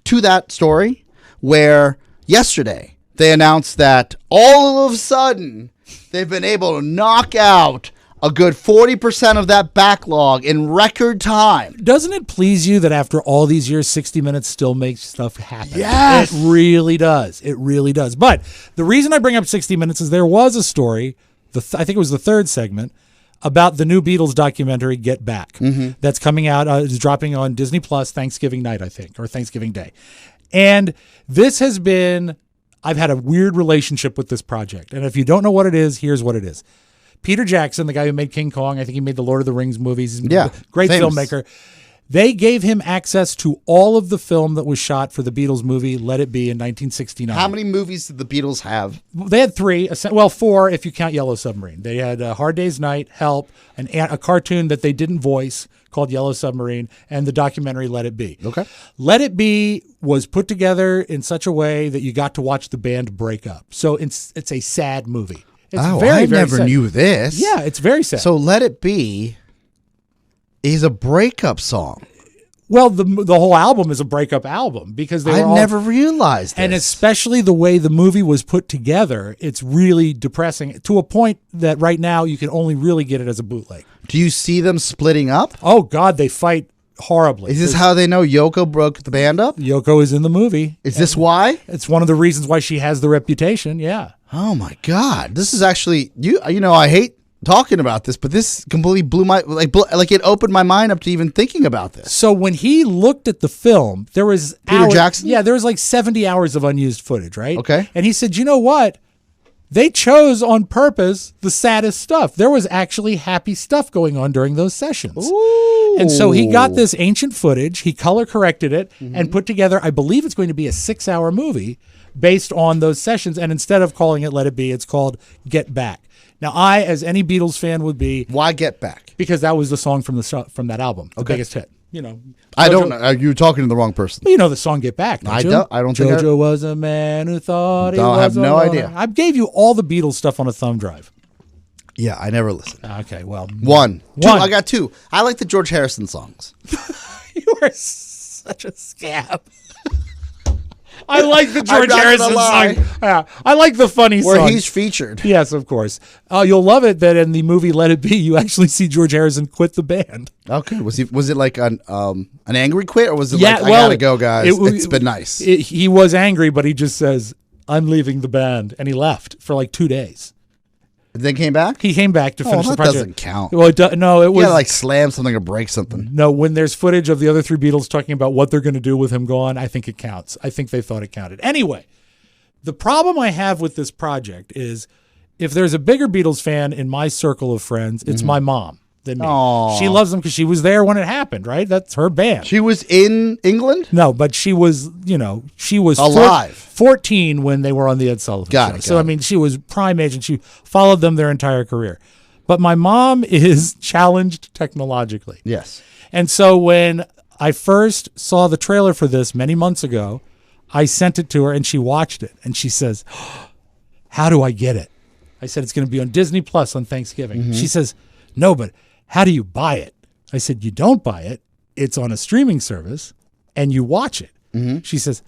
to that story, where yesterday they announced that all of a sudden they've been able to knock out a good 40% of that backlog in record time. Doesn't it please you that after all these years, 60 Minutes still makes stuff happen? Yes. It really does. It really does. But the reason I bring up 60 Minutes is there was a story, I think it was the third segment, about the new Beatles documentary, Get Back, that's coming out. It's dropping on Disney Plus Thanksgiving night, I think, or Thanksgiving Day. And this has been, I've had a weird relationship with this project. And if you don't know what it is, here's what it is. Peter Jackson, the guy who made King Kong, I think he made the Lord of the Rings movies. He's a great famous filmmaker. They gave him access to all of the film that was shot for the Beatles movie Let It Be in 1969. How many movies did the Beatles have? They had 3, well, 4 if you count Yellow Submarine. They had Hard Day's Night, Help, a cartoon that they didn't voice called Yellow Submarine, and the documentary Let It Be. Okay. Let It Be was put together in such a way that you got to watch the band break up. So it's a sad movie. It's I never knew this. Yeah, it's very sad. So Let It Be is a breakup song. Well, the whole album is a breakup album because they were never realized this. And especially the way the movie was put together, it's really depressing to a point that right now you can only really get it as a bootleg. Do you see them splitting up? Oh, God, they fight horribly. Is this how they know Yoko broke the band up? Yoko is in the movie. Is this why? It's one of the reasons why she has the reputation, yeah. Oh, my God. This is actually, you know, I hate talking about this, but this completely blew my, like it opened my mind up to even thinking about this. So when he looked at the film, there was Peter Jackson? Yeah, there was like 70 hours of unused footage, right? Okay. And he said, you know what? They chose on purpose the saddest stuff. There was actually happy stuff going on during those sessions. Ooh. And so he got this ancient footage, he color corrected it, and put together, I believe it's going to be a 6-hour movie based on those sessions. And instead of calling it Let It Be, it's called Get Back. Now, I, as any Beatles fan would be... Why Get Back? Because that was the song from that album, the biggest hit. You know, I don't know. You're talking to the wrong person. You know the song Get Back, don't you? I don't think Jojo was a man who thought he No, was I have no idea. I gave you all the Beatles stuff on a thumb drive. Yeah, I never listened. Okay, well. One. I got 2. I like the George Harrison songs. You are such a scab. I like the George Harrison song. Yeah, I like the funny song. Where he's featured. Yes, of course. You'll love it that in the movie Let It Be, you actually see George Harrison quit the band. Okay. Was it like an angry quit, or was it like, I gotta go, guys? It's been nice. He was angry, but he just says, I'm leaving the band. And he left for like 2 days. Then came back? He came back to finish the project. That doesn't count. Well, no, it was... You gotta like slam something or break something. No, when there's footage of the other 3 Beatles talking about what they're going to do with him gone, I think it counts. I think they thought it counted. Anyway, the problem I have with this project is if there's a bigger Beatles fan in my circle of friends, it's my mom than me. Aww. She loves them because she was there when it happened, right? That's her band. She was in England? No, but she was, she was alive. 14 when they were on the Ed Sullivan Show. So, I mean, she was prime age and she followed them their entire career. But my mom is challenged technologically. Yes. And so when I first saw the trailer for this many months ago, I sent it to her and she watched it and she says, how do I get it? I said, it's going to be on Disney Plus on Thanksgiving. She says, no, but how do you buy it? I said, you don't buy it. It's on a streaming service and you watch it. She says,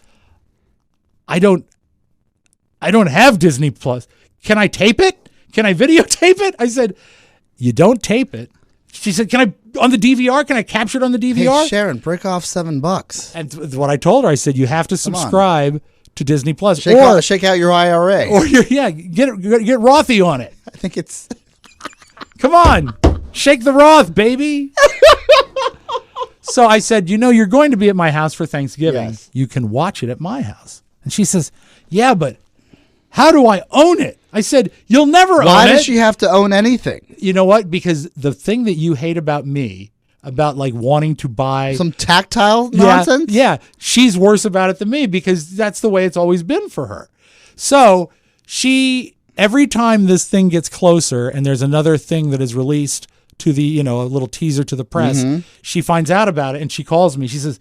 I don't have Disney Plus. Can I tape it? Can I videotape it? I said, you don't tape it. She said, can I, on the DVR, can I capture it on the DVR? Hey, Sharon, break off $7. And what I told her, I said, you have to subscribe to Disney Plus. Shake out your IRA. Or get Rothy on it. I think it's... Come on. Shake the Roth, baby. So I said, you're going to be at my house for Thanksgiving. Yes. You can watch it at my house. And she says, yeah, but how do I own it? I said, you'll never own it. Why does she have to own anything? You know what? Because the thing that you hate about me, about like wanting to buy some tactile nonsense? Yeah. She's worse about it than me because that's the way it's always been for her. So every time this thing gets closer and there's another thing that is released to the, a little teaser to the press, she finds out about it and she calls me. She says,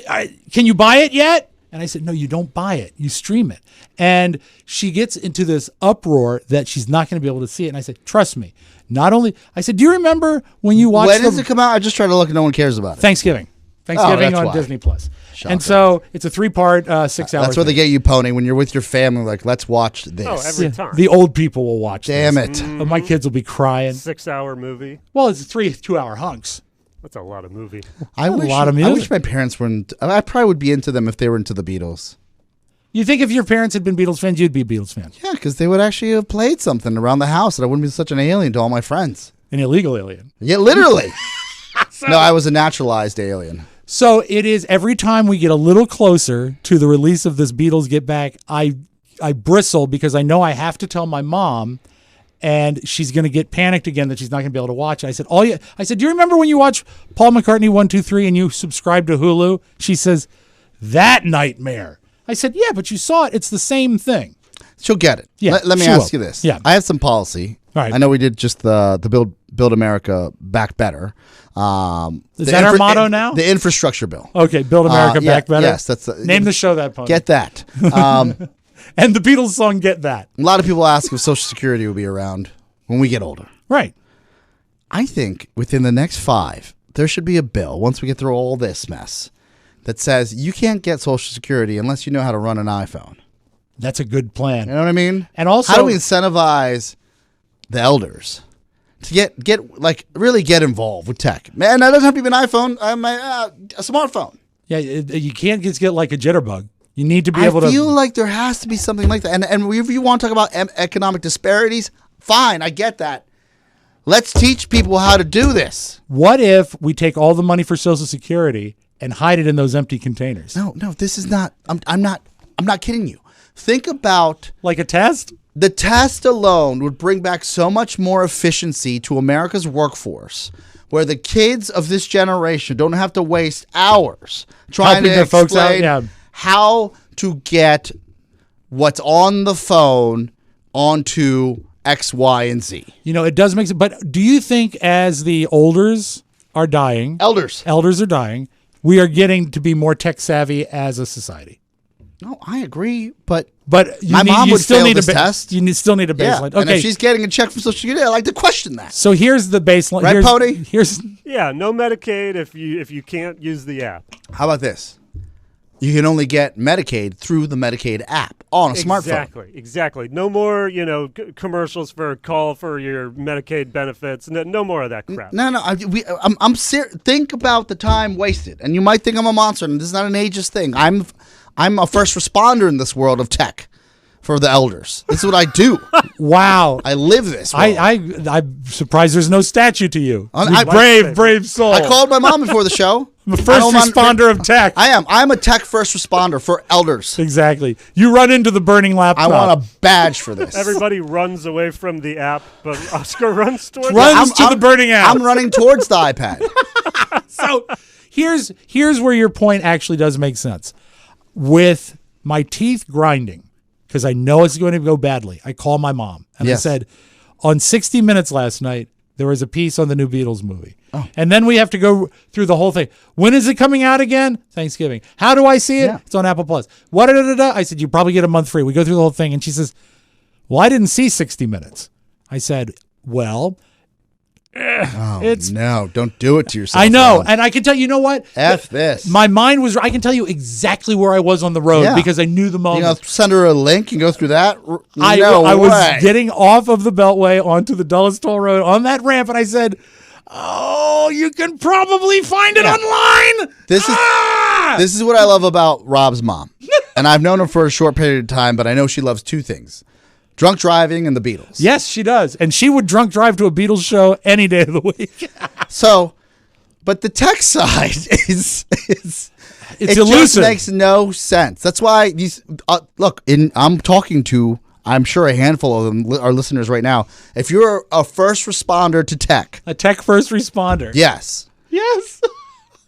can you buy it yet? And I said, no, you don't buy it. You stream it. And she gets into this uproar that she's not going to be able to see it. And I said, trust me. I said, do you remember when you watched When does it come out? I just try to look and no one cares about it. Thanksgiving Oh, that's on why. Disney Plus. And so it's a 3-part, 6-hour. That's where they get you, Pony, when you're with your family. Like, let's watch this. Oh, every time. The old people will watch Damn this. it. My kids will be crying. 6-hour movie. Well, it's 3 2-hour hunks. That's a lot of movie. I A lot of music. I wish my parents weren't. I probably would be into them if they were into the Beatles. You think if your parents had been Beatles fans, you'd be a Beatles fan? Yeah, because they would actually have played something around the house, and I wouldn't be such an alien to all my friends. An illegal alien. Yeah, literally. No, I was a naturalized alien. So it is every time we get a little closer to the release of this Beatles Get Back, I bristle because I know I have to tell my mom, and she's going to get panicked again that she's not going to be able to watch it. I said, do you remember when you watched Paul McCartney 1, 2, 3 and you subscribed to Hulu? She says, that nightmare. I said, yeah, but you saw it. It's the same thing. She'll get it. Yeah, Let me she ask will. you this. Yeah. I have some policy. All right. I know we did just the Build America Back Better. Is that our motto now? The infrastructure bill. Okay, Build America Back Better. Yes, that's Name the show that, Pony. Get that. And the Beatles song Get That. A lot of people ask if Social Security will be around when we get older. Right. I think within the next 5, there should be a bill, once we get through all this mess, that says you can't get Social Security unless you know how to run an iPhone. That's a good plan. You know what I mean? And also, how do we incentivize the elders to get really get involved with tech? Man, that doesn't have to be an iPhone. A smartphone. Yeah, you can't just get like a jitterbug. You need to be able to. I feel like there has to be something like that. And if you want to talk about economic disparities, fine, I get that. Let's teach people how to do this. What if we take all the money for Social Security and hide it in those empty containers? No, this is not. I'm not kidding you. Think about Like a test? the test alone would bring back so much more efficiency to America's workforce, where the kids of this generation don't have to waste hours trying Helping to their folks out, explain yeah. how to get what's on the phone onto X, Y, and Z. You know, it does make sense. But do you think as the elders are dying, Elders are dying, we are getting to be more tech savvy as a society? No, I agree, but you my mom would still fail need this a test. You still need a Yeah, baseline. and Okay, if she's getting a check from Social Security, I like to question that. so here's the baseline. Right, here's, Pony? Here's Yeah, no Medicaid if you can't use the app. How about this? You can only get Medicaid through the Medicaid app on a smartphone. Exactly. No more, commercials for call for your Medicaid benefits. No more of that crap. No, I'm serious. Think about the time wasted, and you might think I'm a monster, and this is not an ageist thing. I'm a first responder in this world of tech for the elders. This is what I do. wow. I live this world. I'm surprised there's no statue to you. I- Brave soul. I called my mom before the show. the first responder of tech. I am. I'm a tech first responder for elders. Exactly. You run into the burning laptop. I want a badge for this. Everybody runs away from the app, but Oscar runs towards Runs it. to the burning app. I'm running towards the iPad. So here's where your point actually does make sense. With my teeth grinding, because I know it's going to go badly, I call my mom and Yes. I said, on 60 Minutes last night, there was a piece on the new Beatles movie. Oh. And then we have to go through the whole thing. When is it coming out again? Thanksgiving. How do I see it? Yeah. It's on Apple Plus. What? I said, you probably get a month free. We go through the whole thing. And she says, well, I didn't see 60 Minutes. I said, well, it's No, don't do it to yourself. I know. Ron. And I can tell you know what? F this. My mind was, I can tell you exactly where I was on the road Yeah. because I knew the moment. Send her a link and go through that. I way. was getting off of the Beltway onto the Dulles Toll Road on that ramp, and I said, oh, you can probably find it online. This is what I love about Robb's mom. And I've known her for a short period of time, but I know she loves two things: drunk driving and the Beatles. Yes, she does. And she would drunk drive to a Beatles show any day of the week. So, but the tech side is It's it elusive. just makes no sense. That's why these I'm talking to, I'm sure, a handful of them are listeners right now. If you're a first responder to tech, A tech first responder. yes, Yes.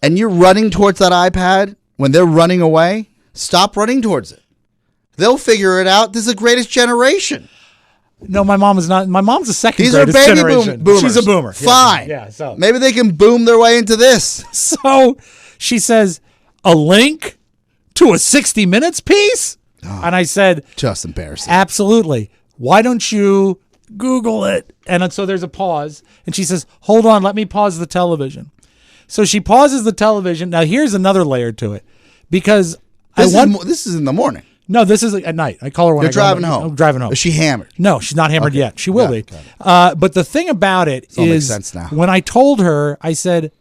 and you're running towards that iPad when they're running away, stop running towards it. They'll figure it out. This is the greatest generation. No, my mom is not. My mom's the second These are greatest baby generation. boomers. She's a boomer. Fine. Yeah, so. Maybe they can boom their way into this. So she says, a link to a 60 Minutes piece? And I said, Just embarrassing. absolutely. Why don't you Google it? And so there's a pause. And she says, hold on, let me pause the television. So she pauses the television. Now, here's another layer to it. because This is in the morning. No, this is at night. I call her when They're I go driving home. I'm driving home. Is she hammered? No, she's not hammered Okay. yet. She will Yeah, be. okay. But the thing about it all makes is, sense now. when I told her, I said,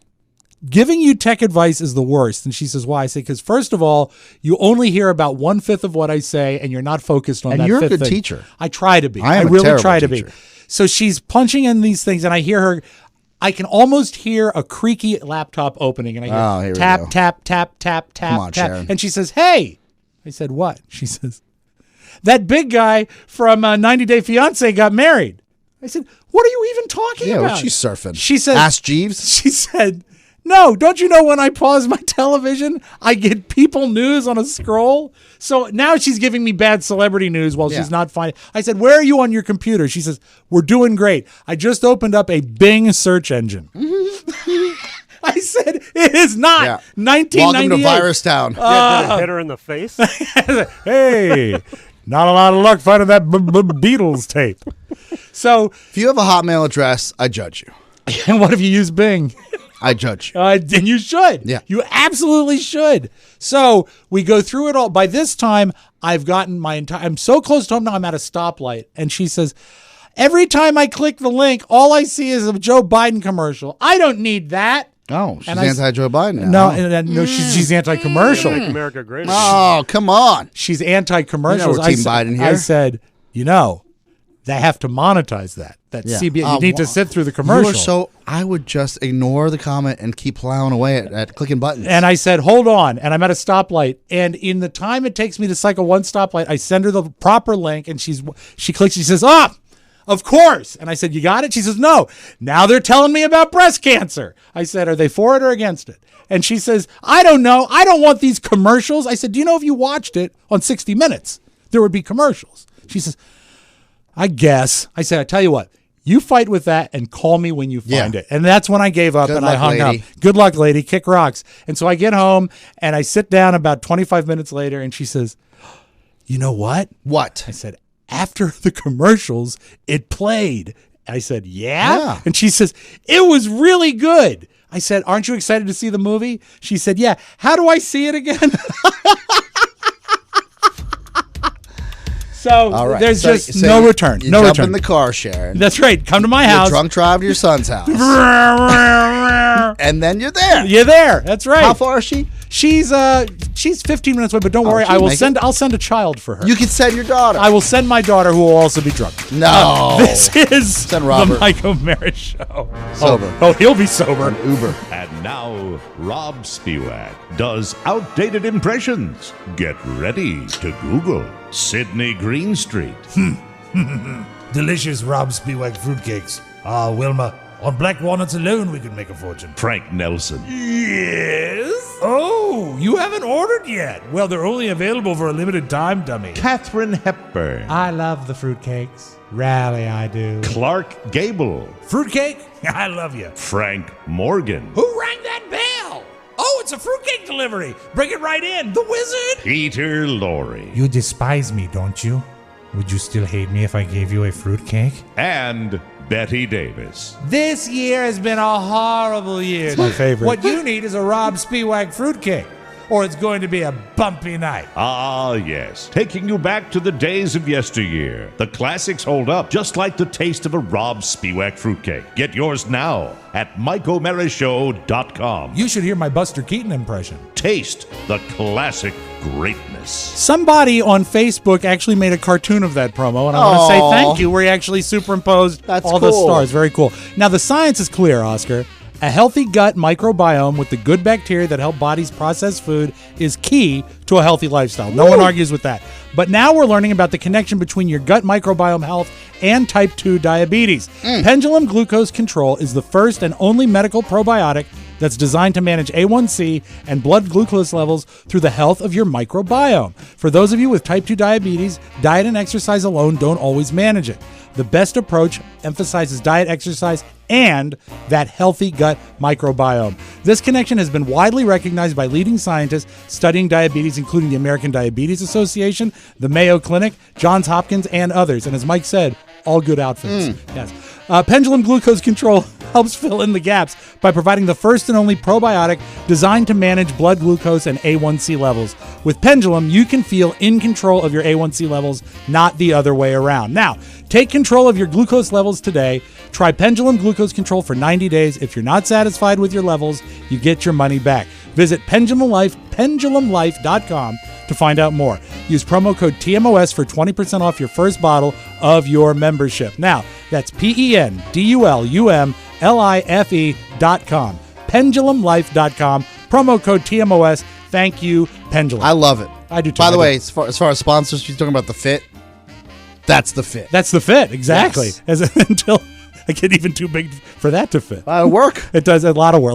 giving you tech advice is the worst. And she says, why? I say, because first of all, you only hear about 1/5 of what I say, and you're not focused on And that you're a fifth good thing. teacher. I try to be. I am a really terrible try to be. teacher. So she's punching in these things, and I hear her. I can almost hear a creaky laptop opening, and I hear Oh, here we tap, go. tap, tap, tap, tap, Come on, tap. Sharon. And she says, hey. I said, what? She says, that big guy from 90 Day Fiancé got married. I said, what are you even talking Yeah, about? what's she surfing? She said, Ask Jeeves? she said, no, don't you know when I pause my television, I get People News on a scroll? So now she's giving me bad celebrity news while Yeah. she's not finding. I said, where are you on your computer? She says, we're doing great. I just opened up a Bing search engine. I said, it is not Yeah. 1998. Welcome to Virus Town. Yeah, did it hit her in the face? Hey, not a lot of luck finding that Beatles tape. So, If you have a Hotmail address, I judge you. and what if you use Bing? I judge you. And you should. Yeah. You absolutely should. So we go through it all. By this time, I've gotten my entire. I'm so close to home now. I'm at a stoplight, and she says, "Every time I click the link, all I see is a Joe Biden commercial. I don't need that." Oh, she's And I s- anti-Joe Biden No, now. no, she's anti-commercial. Make America great. Oh, come on. She's anti-commercial. You know we're Team Biden here. I said, they have to monetize that. Yeah. CBS. You need to sit through the commercial. I would just ignore the comment and keep plowing away at clicking buttons. And I said, hold on. And I'm at a stoplight. And in the time it takes me to cycle one stoplight, I send her the proper link, and she clicks. She says, of course. And I said, you got it? She says, no. Now they're telling me about breast cancer. I said, are they for it or against it? And she says, I don't know. I don't want these commercials. I said, do you know if you watched it on 60 Minutes, there would be commercials? She says, I guess. I said, I tell you what. You fight with that and call me when you find Yeah. it. And that's when I gave up Good and luck, I hung lady. up. Good luck, lady. Kick rocks. And so I get home and I sit down about 25 minutes later, and she says, you know what? What? I said, after the commercials, it played. I said, yeah? And she says, it was really good. I said, aren't you excited to see the movie? She said, yeah. How do I see it again? So All right. there's So- just so no you- return. You No jump return. in the car, Sharon. That's right. Come to my You house. drunk drive to your son's house. And then you're there. You're there. That's right. How far is she? She's 15 minutes away, but don't worry. she'll I will make send. I'll send a child for her. You can send your daughter. I will send my daughter, who will also be drunk. No. This is Send the Robert. Mike O'Mara Show. Sober. Oh, he'll be sober. Uber. And now, Robb Spiewak does outdated impressions. Get ready to Google Sydney Greenstreet. Delicious Robb Spiewak fruitcakes. Ah, Wilma, on black walnuts alone we could make a fortune. Frank Nelson. Yes? Oh, you haven't ordered yet. Well, they're only available for a limited time, dummy. Katharine Hepburn. I love the fruitcakes. Rally, I do. Clark Gable. Fruitcake? I love you. Frank Morgan. Who rang that bell? Oh, it's a fruitcake delivery. Bring it right in. The wizard. Peter Lorre. You despise me, don't you? Would you still hate me if I gave you a fruitcake? And Betty Davis. This year has been a horrible year. It's my favorite. What you need is a Robb Spiewak fruitcake, or it's going to be a bumpy night. Ah, yes. Taking you back to the days of yesteryear. The classics hold up, just like the taste of a Robb Spiewak fruitcake. Get yours now at MikeO'MaraShow.com. You should hear my Buster Keaton impression. Taste the classic greatness. Somebody on Facebook actually made a cartoon of that promo, and I want to say Aw. thank you, where he actually superimposed That's all the cool. stars. Very cool. Now, the science is clear, Oscar. A healthy gut microbiome with the good bacteria that help bodies process food is key to a healthy lifestyle. No one argues with that. But now we're learning about the connection between your gut microbiome health and type 2 diabetes. Pendulum Glucose Control is the first and only medical probiotic that's designed to manage A1C and blood glucose levels through the health of your microbiome. For those of you with type 2 diabetes, diet and exercise alone don't always manage it. The best approach emphasizes diet, exercise, and that healthy gut microbiome. This connection has been widely recognized by leading scientists studying diabetes, including the American Diabetes Association, the Mayo Clinic, Johns Hopkins, and others. And as Mike said, all good outfits. Yes. Pendulum Glucose Control helps fill in the gaps by providing the first and only probiotic designed to manage blood glucose and A1C levels. With Pendulum, you can feel in control of your A1C levels, not the other way around. Now, take control of your glucose levels today. Try Pendulum Glucose Control for 90 days. If you're not satisfied with your levels, you get your money back. Visit pendulumlife.com to find out more. Use promo code TMOS for 20% off your first bottle of your membership. Now, that's pendulumlife.com. Pendulumlife.com. Promo code TMOS. Thank you, Pendulum. I love it. I do too. By the way, as far as sponsors, you're talking about the fit. That's the fit. That's the fit, exactly. Yes. Until I get even too big for that to fit. Work. It does a lot of work.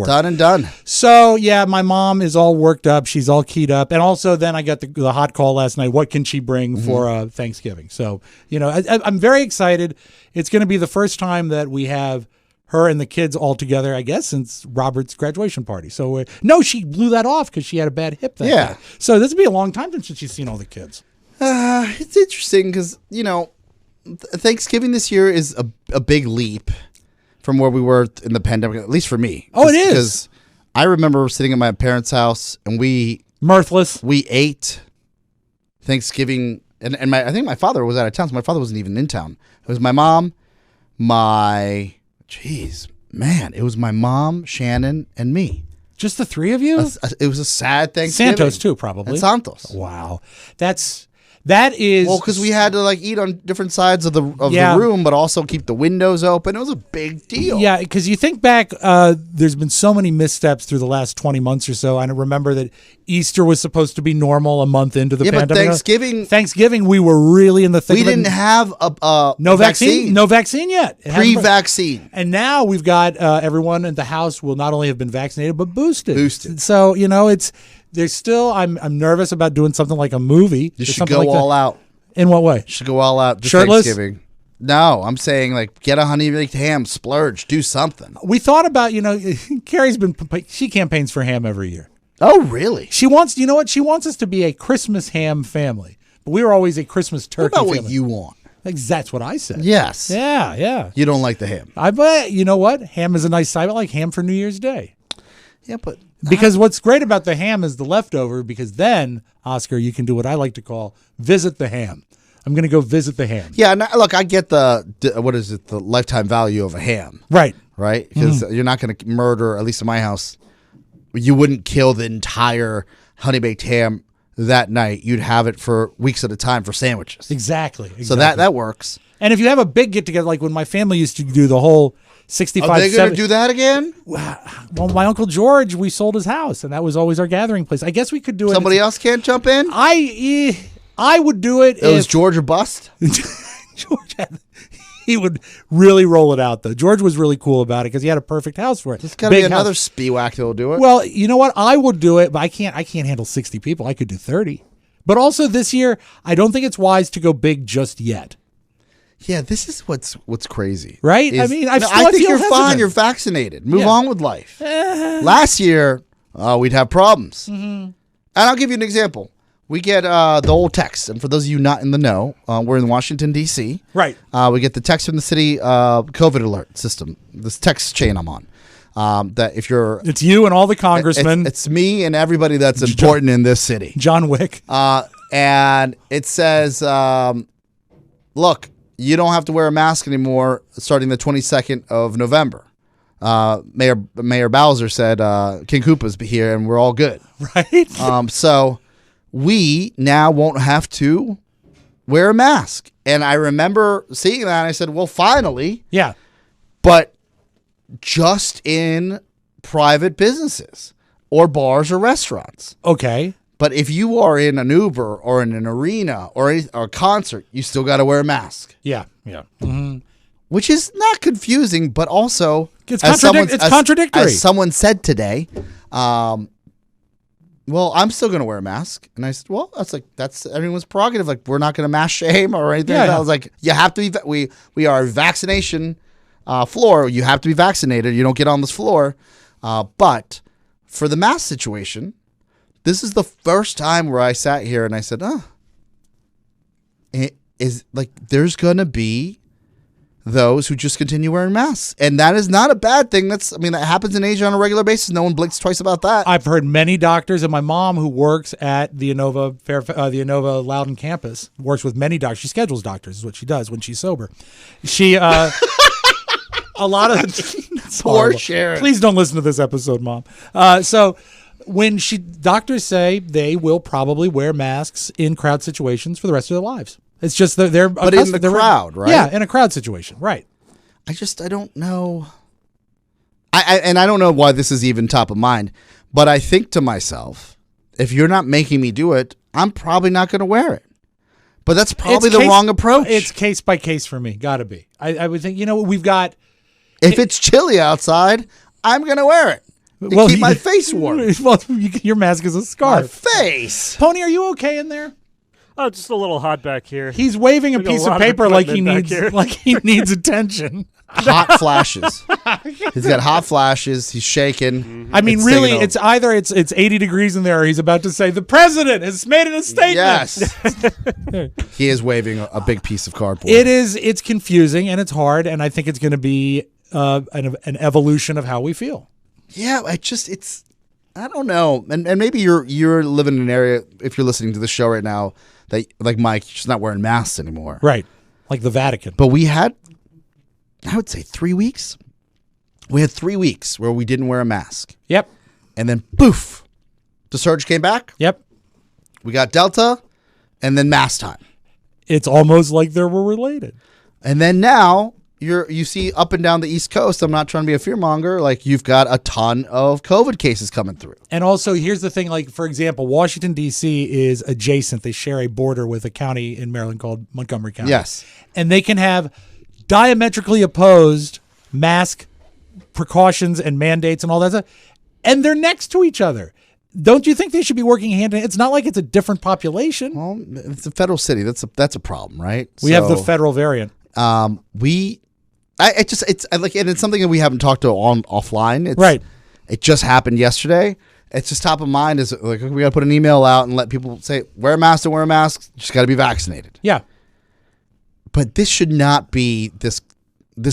Done and done. So, yeah, my mom is all worked up. She's all keyed up. And also then I got the hot call last night. What can she bring for Thanksgiving? So, I'm very excited. It's going to be the first time that we have her and the kids all together, I guess, since Robert's graduation party. So, no, she blew that off because she had a bad hip that day. So this will be a long time since she's seen all the kids. It's interesting because, Thanksgiving this year is a big leap from where we were in the pandemic, at least for me. Oh, it is. Because I remember sitting at my parents' house and Mirthless. We ate Thanksgiving, and I think my father was out of town, so my father wasn't even in town. It was my mom, it was my mom, Shannon, and me. Just the three of you? It was a sad Thanksgiving. Santos, too, probably. And Santos. Wow. That is... Well, because we had to eat on different sides of the room, but also keep the windows open. It was a big deal. Yeah, because you think back, there's been so many missteps through the last 20 months or so. I remember that Easter was supposed to be normal a month into the pandemic. But Thanksgiving, we were really in the thick of it. We didn't have a vaccine. No vaccine yet. Pre-vaccine. And now we've got everyone in the house will not only have been vaccinated, but boosted. So, there's still, I'm nervous about doing something like a movie. You should go all out. In what way? You should go all out. Shirtless? Thanksgiving. No, I'm saying get a honey baked ham, splurge, do something. We thought about, Carrie's she campaigns for ham every year. Oh, really? She wants, She wants us to be a Christmas ham family. But we were always a Christmas turkey family. What about what you want? That's what I said. Yes. Yeah. You don't like the ham. But you know what? Ham is a nice side. I like ham for New Year's Day. Yeah, but... Because what's great about the ham is the leftover, because then, Oscar, you can do what I like to call visit the ham. I'm going to go visit the ham. Yeah, look, I get the lifetime value of a ham. Right. Right? Because you're not going to murder, at least in my house, you wouldn't kill the entire honey-baked ham that night. You'd have it for weeks at a time for sandwiches. Exactly. So that works. And if you have a big get-together, like when my family used to do the whole 65, Are they going to do that again? Well, my Uncle George, we sold his house, and that was always our gathering place. I guess we could do it. Somebody else can't jump in? I would do it. It was George or bust? George he would really roll it out, though. George was really cool about it because he had a perfect house for it. There's got to be another spiewhack that will do it. Well, you know what? I will do it, but I can't handle 60 people. I could do 30. But also this year, I don't think it's wise to go big just yet. Yeah, this is what's crazy. Right? I think you're fine. You're vaccinated. Move on with life. Last year, we'd have problems. And I'll give you an example. We get the old text. And for those of you not in the know, we're in Washington, D.C. Right. We get the text from the city COVID alert system, this text chain I'm on. That if you're... It's you and all the congressmen. It's me and everybody that's important in this city. John Wick. And it says, look... You don't have to wear a mask anymore starting the 22nd of November. Mayor Bowser said King Koopa's be here and we're all good. Right. So we now won't have to wear a mask. And I remember seeing that and I said, well, finally. Yeah. But just in private businesses or bars or restaurants. Okay. But if you are in an Uber or in an arena or a concert, you still got to wear a mask. Yeah. Mm-hmm. Which is not confusing, but also it's contradictory. As someone said today, well, I'm still going to wear a mask. And I said, well, that's everyone's prerogative. Like, we're not going to mask shame or anything. Yeah, I was like, you have to be, we are a vaccination floor. You have to be vaccinated. You don't get on this floor. But for the mask situation, this is the first time where I sat here and I said, it is like there's going to be those who just continue wearing masks. And that is not a bad thing. That happens in Asia on a regular basis. No one blinks twice about that. I've heard many doctors, and my mom, who works at the Innova Loudoun campus, works with many doctors. She schedules doctors, is what she does when she's sober. She, a lot of Poor Sharon. Please don't listen to this episode, Mom. So when doctors say they will probably wear masks in crowd situations for the rest of their lives. It's just they're but in the crowd, right? Yeah, in a crowd situation, right? I don't know. I don't know why this is even top of mind, but I think to myself, if you're not making me do it, I'm probably not going to wear it. But that's probably the wrong approach. It's case by case for me. Got to be. I would think, we've got. If it's chilly outside, I'm going to wear it. Keep my face warm. Well, your mask is a scarf. My face. Pony, are you okay in there? Oh, just a little hot back here. He's waving a piece of paper like he equipment needs attention. Hot flashes. He's got hot flashes. He's shaking. I mean, really, it's either it's 80 degrees in there, or he's about to say the president has made a statement. Yes. He is waving a big piece of cardboard. It's confusing and it's hard, and I think it's going to be an evolution of how we feel. Yeah, I don't know. And maybe you're living in an area, if you're listening to the show right now, that, like Mike, you're just not wearing masks anymore. Right. Like the Vatican. But we had, I would say 3 weeks. We had 3 weeks where we didn't wear a mask. Yep. And then poof, the surge came back. Yep. We got Delta and then mask time. It's almost like they were related. And then now you see up and down the East Coast, I'm not trying to be a fearmonger, like you've got a ton of COVID cases coming through. And also, here's the thing, like, for example, Washington, D.C. is adjacent. They share a border with a county in Maryland called Montgomery County. Yes. And they can have diametrically opposed mask precautions and mandates and all that stuff, and they're next to each other. Don't you think they should be working hand in hand? It's not like it's a different population. Well, it's a federal city. That's a problem, right? We have the federal variant. It's something that we haven't talked to on offline. Right. It just happened yesterday. It's just top of mind. Is like we got to put an email out and let people say wear a mask. Don't wear a mask. Just got to be vaccinated. Yeah. But this should not be this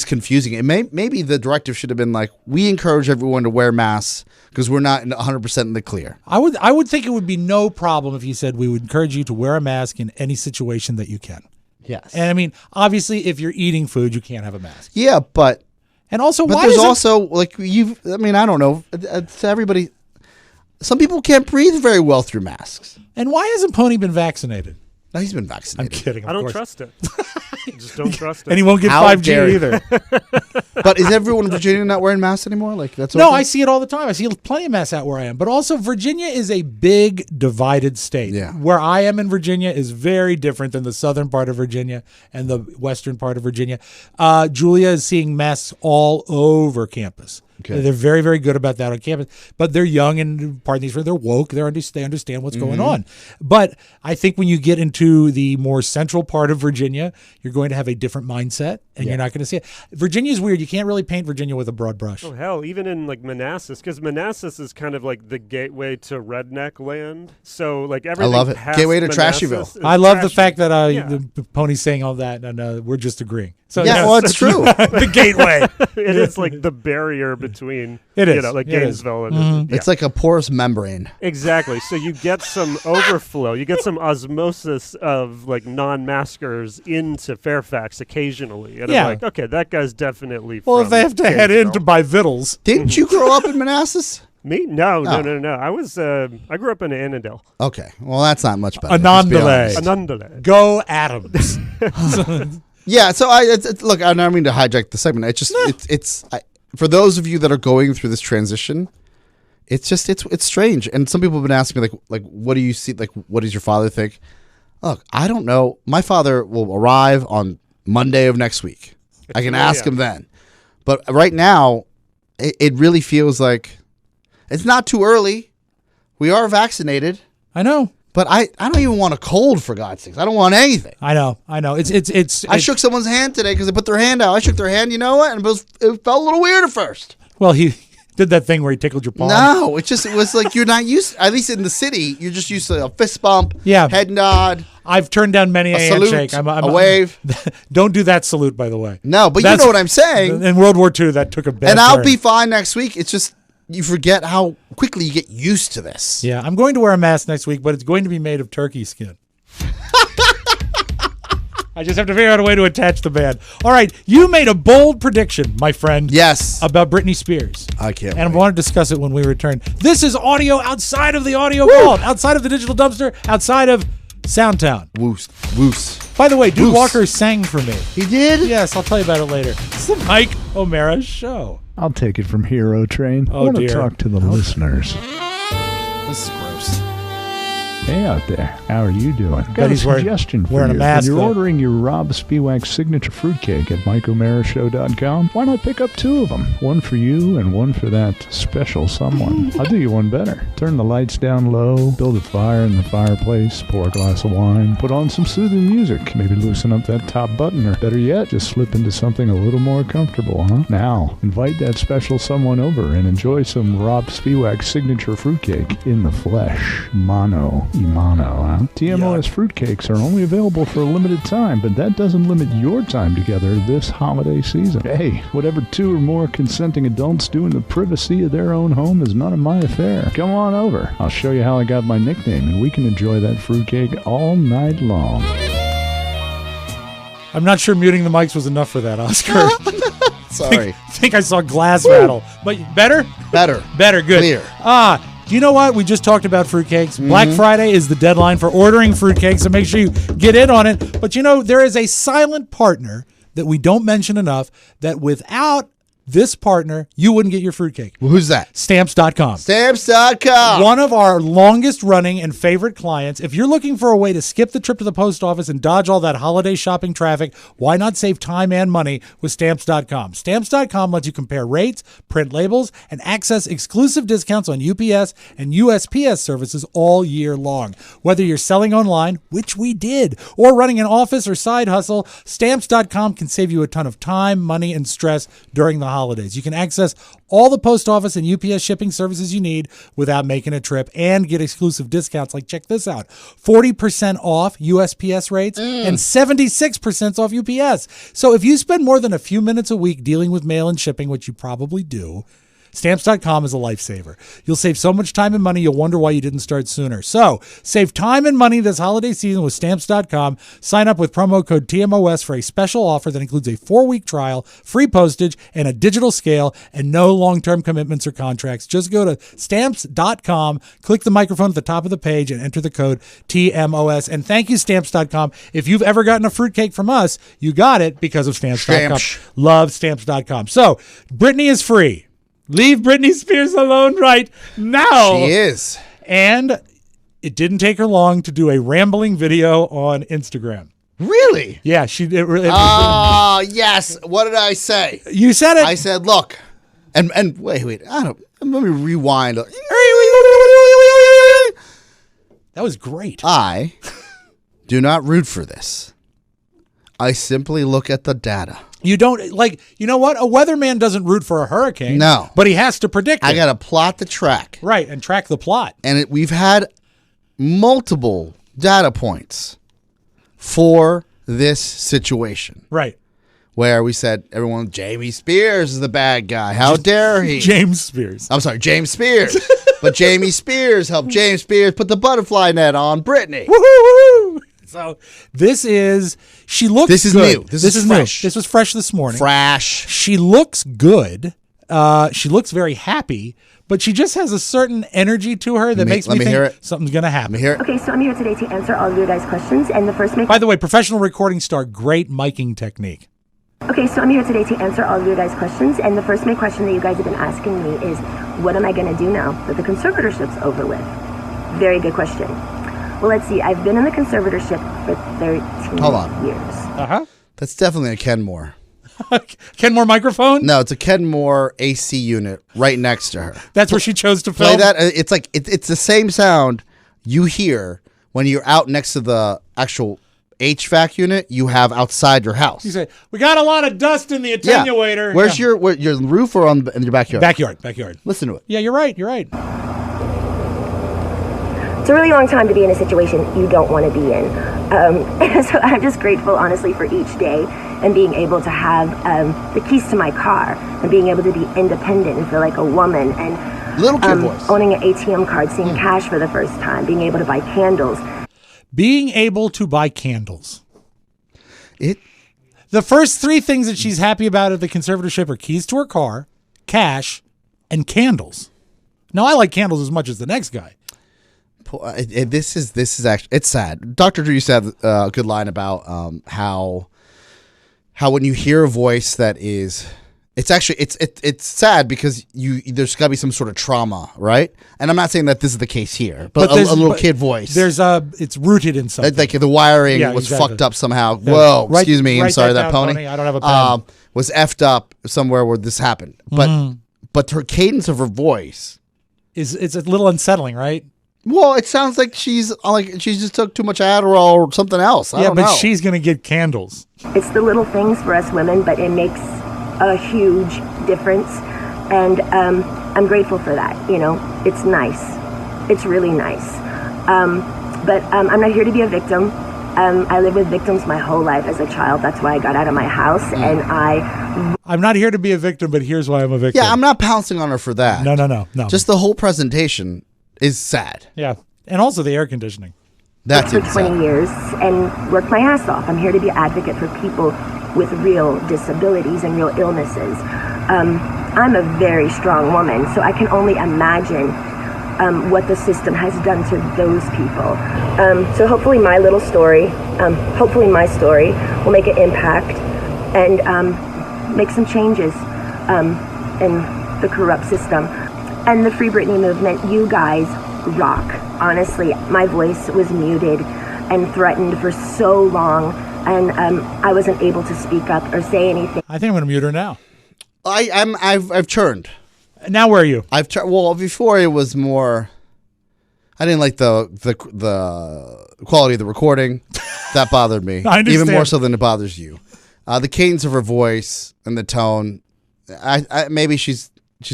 confusing. Maybe the directive should have been like, we encourage everyone to wear masks because we're not 100% in the clear. I would think it would be no problem if you said we would encourage you to wear a mask in any situation that you can. Yes. And I mean, obviously, if you're eating food, you can't have a mask. Yeah, but why there's also like I don't know. To everybody, some people can't breathe very well through masks. And why hasn't Pony been vaccinated? No, he's been vaccinated. I'm kidding. I don't trust it. Just don't trust it. And he won't get How 5G dare you. either. But is everyone in Virginia not wearing masks anymore? Like that's No, okay? I see it all the time. I see plenty of masks out where I am. But also, Virginia is a big divided state. Yeah. Where I am in Virginia is very different than the southern part of Virginia and the western part of Virginia. Julia is seeing masks all over campus. Okay. They're very, very good about that on campus. But they're young and, pardon these words, they're woke. They understand what's going on. But I think when you get into the more central part of Virginia, you're going to have a different mindset, and you're not going to see it. Virginia is weird. You can't really paint Virginia with a broad brush. Oh, hell, even in like Manassas, because Manassas is kind of like the gateway to redneck land. So like everything I love it. Gateway to Manassas Trashyville. I love the fact that the Pony's saying all that, and we're just agreeing. So yeah, well, it's true. The gateway. It is like the barrier between, it is. Like it Gainesville. Is. And It's like a porous membrane. Exactly. So you get some overflow. You get some osmosis of like non-maskers into Fairfax occasionally. And I'm like, okay, that guy's definitely Well, from if they have to head in to buy victuals. Didn't you grow up in Manassas? Me? No. I grew up in Annandale. Okay. Well, that's not much better. Anandale. Go Adams. Yeah, so look, I don't mean to hijack the segment. It's just for those of you that are going through this transition, it's strange. And some people have been asking me like what do you see, like what does your father think? Look, I don't know. My father will arrive on Monday of next week. I can ask him then. But right now, it really feels like it's not too early. We are vaccinated. I know. But I don't even want a cold, for God's sakes. I don't want anything. I know. I shook someone's hand today because they put their hand out. I shook their hand, you know what? And it felt a little weird at first. Well, did that thing where he tickled your palm. No, it was like you're not used. At least in the city, you're just used to a fist bump, Yeah. head nod. I've turned down many a salute, handshake. a wave. Don't do that salute, by the way. No, but That's- you know what I'm saying. In World War II, that took a bad And I'll turn. be fine next week. It's just you forget how quickly you get used to this. Yeah, I'm going to wear a mask next week, but it's going to be made of turkey skin. I just have to figure out a way to attach the band. All right, you made a bold prediction, my friend. Yes. About Britney Spears. I can't And I wait. want to discuss it when we return. This is audio outside of the audio vault, outside of the digital dumpster, outside of Soundtown. Woos. Woos. By the way, Dude Woos. Walker sang for me. He did? Yes, I'll tell you about it later. It's the Mike O'Mara Show. I'll take it from Hero Train. Oh, I want dear. to talk to the listeners. This is gross. Hey out there, how are you doing? Got Bet a he's wearing- suggestion for wearing a you. mask, When you're though. ordering your Robb Spiewak signature fruitcake at MikeO'MaraShow.com, why not pick up 2 of them? One for you and one for that special someone. I'll do you one better. Turn the lights down low, build a fire in the fireplace, pour a glass of wine, put on some soothing music, maybe loosen up that top button, or better yet, just slip into something a little more comfortable, huh? Now, invite that special someone over and enjoy some Robb Spiewak signature fruitcake in the flesh. Mano Imano, huh? TMOS fruitcakes are only available for a limited time, but that doesn't limit your time together this holiday season. Hey, whatever 2 or more consenting adults do in the privacy of their own home is none of my affair. Come on over. I'll show you how I got my nickname, and we can enjoy that fruitcake all night long. I'm not sure muting the mics was enough for that, Oscar. Sorry. I think I saw glass rattle. But better? Better. Better, good. Clear. Do you know what? We just talked about fruitcakes. Black Friday is the deadline for ordering fruitcakes, so make sure you get in on it. But you know, there is a silent partner that we don't mention enough that without this partner, you wouldn't get your fruitcake. Well, who's that? Stamps.com. Stamps.com. One of our longest running and favorite clients. If you're looking for a way to skip the trip to the post office and dodge all that holiday shopping traffic, why not save time and money with Stamps.com? Stamps.com lets you compare rates, print labels, and access exclusive discounts on UPS and USPS services all year long. Whether you're selling online, which we did, or running an office or side hustle, Stamps.com can save you a ton of time, money, and stress during the holidays. You can access all the post office and UPS shipping services you need without making a trip and get exclusive discounts like, check this out, 40% off USPS rates and 76% off UPS. So if you spend more than a few minutes a week dealing with mail and shipping, which you probably do, Stamps.com is a lifesaver. You'll save so much time and money, you'll wonder why you didn't start sooner. So, save time and money this holiday season with Stamps.com. Sign up with promo code TMOS for a special offer that includes a 4-week trial, free postage, and a digital scale, and no long-term commitments or contracts. Just go to Stamps.com, click the microphone at the top of the page, and enter the code TMOS. And thank you, Stamps.com. If you've ever gotten a fruitcake from us, you got it because of Stamps.com. Stamps. Love Stamps.com. So, Britney is free. Leave Britney Spears alone right now. She is. And it didn't take her long to do a rambling video on Instagram. Really? Yeah, she did. Yes. What did I say? You said it. I said, look, and wait. I don't. Let me rewind. That was great. I do not root for this. I simply look at the data. You don't like. You know what? A weatherman doesn't root for a hurricane. No. but he has to predict it. I got to plot the track. Right, and track the plot. And we've had multiple data points for this situation Right. where we said, everyone, Jamie Spears is the bad guy. How dare he? James Spears. I'm sorry, James Spears. But Jamie Spears helped James Spears put the butterfly net on Britney. Woo-hoo-hoo-hoo. So this is. She looks. This is good. new. This is new. fresh. This was fresh this morning. Fresh. She looks good. She looks very happy, but she just has a certain energy to her that makes me think hear it. something's going to happen. Let me hear it. Okay, so I'm here today to answer all of your guys' questions, and the first By the way, professional recording star, great miking technique. Okay, so I'm here today to answer all of your guys' questions, and the first main question that you guys have been asking me is, what am I going to do now that the conservatorship's over with? Very good question. Well, let's see. I've been in the conservatorship for 13 Hold on. years. Uh-huh. That's definitely a Kenmore. Kenmore microphone? No, it's a Kenmore AC unit right next to her. That's where she chose to Play film? that. It's like it's the same sound you hear when you're out next to the actual HVAC unit you have outside your house. You say, we got a lot of dust in the Yeah. attenuator. Where's your roof or in your backyard? Backyard. Listen to it. Yeah, you're right. It's a really long time to be in a situation you don't want to be in. So I'm just grateful, honestly, for each day and being able to have the keys to my car and being able to be independent and feel like a woman and Little kid voice. owning an ATM card, seeing cash for the first time, being able to buy candles. Being able to buy candles. It. The first three things that she's happy about at the conservatorship are keys to her car, cash, and candles. Now, I like candles as much as the next guy. This is actually, it's sad. Dr. Drew used to have a good line about how when you hear a voice that is, it's actually it's sad because there's got to be some sort of trauma, right? And I'm not saying that this is the case here, but a little kid voice. It's rooted in something. Like the wiring was exactly. fucked up somehow. Yeah. Whoa, excuse me. I'm Write sorry, that that down, pony. I don't have a pen. Was effed up somewhere where this happened. But her cadence of her voice it's a little unsettling, right? Well, it sounds like she's just took too much Adderall or something else. I don't know. She's gonna get candles. It's the little things for us women, but it makes a huge difference. And I'm grateful for that. You know, it's nice. It's really nice. But I'm not here to be a victim. I lived with victims my whole life as a child. That's why I got out of my house. And I'm not here to be a victim, but here's why I'm a victim. Yeah, I'm not pouncing on her for that. No. Just the whole presentation is sad. Yeah. And also the air conditioning. That's for 20 years and worked my ass off. I'm here to be an advocate for people with real disabilities and real illnesses. I'm a very strong woman, so I can only imagine what the system has done to those people. So hopefully my little story, hopefully my story will make an impact and make some changes in the corrupt system. And the Free Britney movement, you guys rock. Honestly, my voice was muted and threatened for so long, and I wasn't able to speak up or say anything. I think I'm gonna mute her now. I've turned. Now where are you? I've turned. Well, before it was more. I didn't like the quality of the recording. That bothered me. I understand. Even more so than it bothers you. The cadence of her voice and the tone. Maybe she's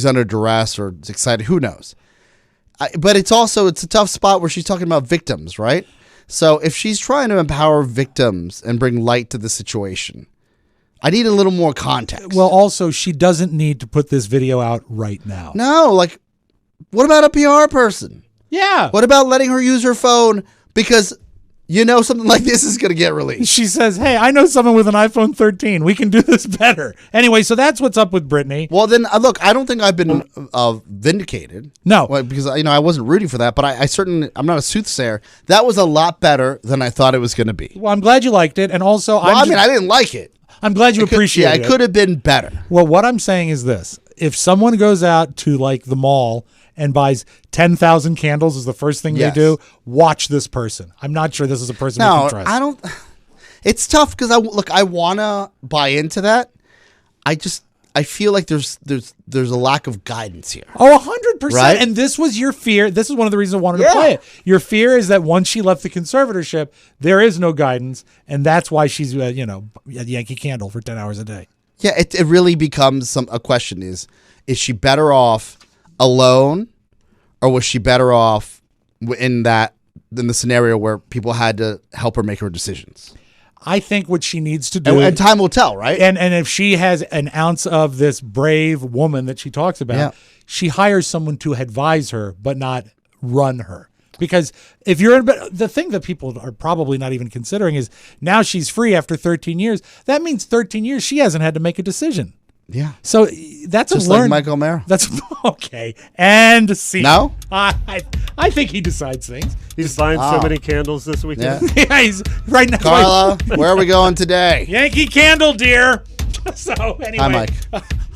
under duress or excited. Who knows? But it's a tough spot where she's talking about victims, right? So if she's trying to empower victims and bring light to the situation, I need a little more context. Well, also, she doesn't need to put this video out right now. No, like, what about a PR person? Yeah. What about letting her use her phone because something like this is going to get released? She says, hey, I know someone with an iPhone 13. We can do this better. Anyway, so that's what's up with Britney. Well, then, look, I don't think I've been vindicated. No. Because, I wasn't rooting for that, but I'm not a soothsayer. That was a lot better than I thought it was going to be. Well, I'm glad you liked it. And also, I didn't like it. I'm glad you appreciate it. Yeah, it could have been better. Well, what I'm saying is this. If someone goes out to like the mall and buys 10,000 candles is the first thing they do, watch this person. I'm not sure this is a person we can trust. I don't. It's tough because I want to buy into that. I feel like there's a lack of guidance here. Oh, 100%. Right? And this was your fear. This is one of the reasons I wanted to play it. Your fear is that once she left the conservatorship, there is no guidance, and that's why she's a Yankee Candle for 10 hours a day. Yeah, it really becomes a question: is she better off alone, or was she better off in the scenario where people had to help her make her decisions? I think what she needs to do, and time will tell, right? And if she has an ounce of this brave woman that she talks about, she hires someone to advise her, but not run her. Because if you're the thing that people are probably not even considering is now she's free after 13 years. That means 13 years she hasn't had to make a decision. Yeah. So that's just a learn. Like Mike O'Mara. That's okay. And see. No? I think he decides things. He's buying so many candles this weekend. Yeah, he's right now. Carla, where are we going today? Yankee Candle, dear. So anyway. Hi, Mike.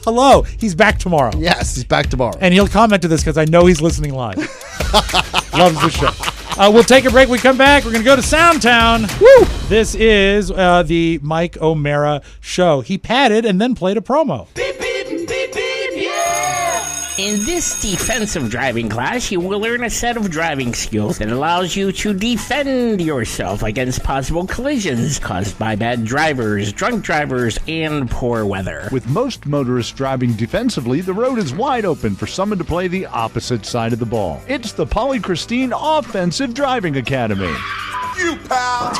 Hello. He's back tomorrow. Yes, he's back tomorrow. And he'll comment to this because I know he's listening live. Loves the show. We'll take a break. We come back. We're going to go to Soundtown. Woo! This is the Mike O'Mara show. He padded and then played a promo. Beep, beep, beep, beep, yeah! In this defensive driving class, you will learn a set of driving skills that allows you to defend yourself against possible collisions caused by bad drivers, drunk drivers, and poor weather. With most motorists driving defensively, the road is wide open for someone to play the opposite side of the ball. It's the Polychristine Offensive Driving Academy. You, pal!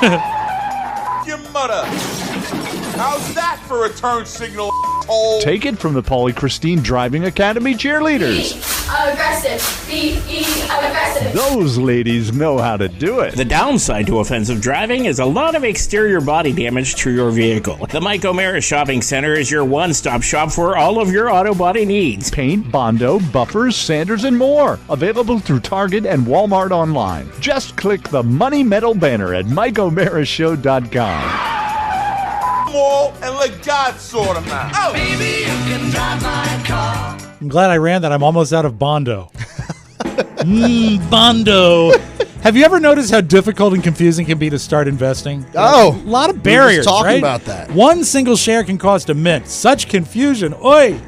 Your mother! How's that for a turn signal, asshole? Take it from the Polychristine Driving Academy cheerleaders. Aggressive. Aggressive. Those ladies know how to do it. The downside to offensive driving is a lot of exterior body damage to your vehicle. The Mike O'Mara Shopping Center is your one-stop shop for all of your auto body needs. Paint, Bondo, buffers, sanders, and more. Available through Target and Walmart online. Just click the Money Metal banner at MikeO'MaraShow.com. And let God sort them out. Oh, baby, you can drive my car. I'm glad I ran that. I'm almost out of Bondo. Bondo. Have you ever noticed how difficult and confusing it can be to start investing? Oh, a lot of barriers. We were just talking right? about that. One single share can cost a mint. Such confusion. Oi.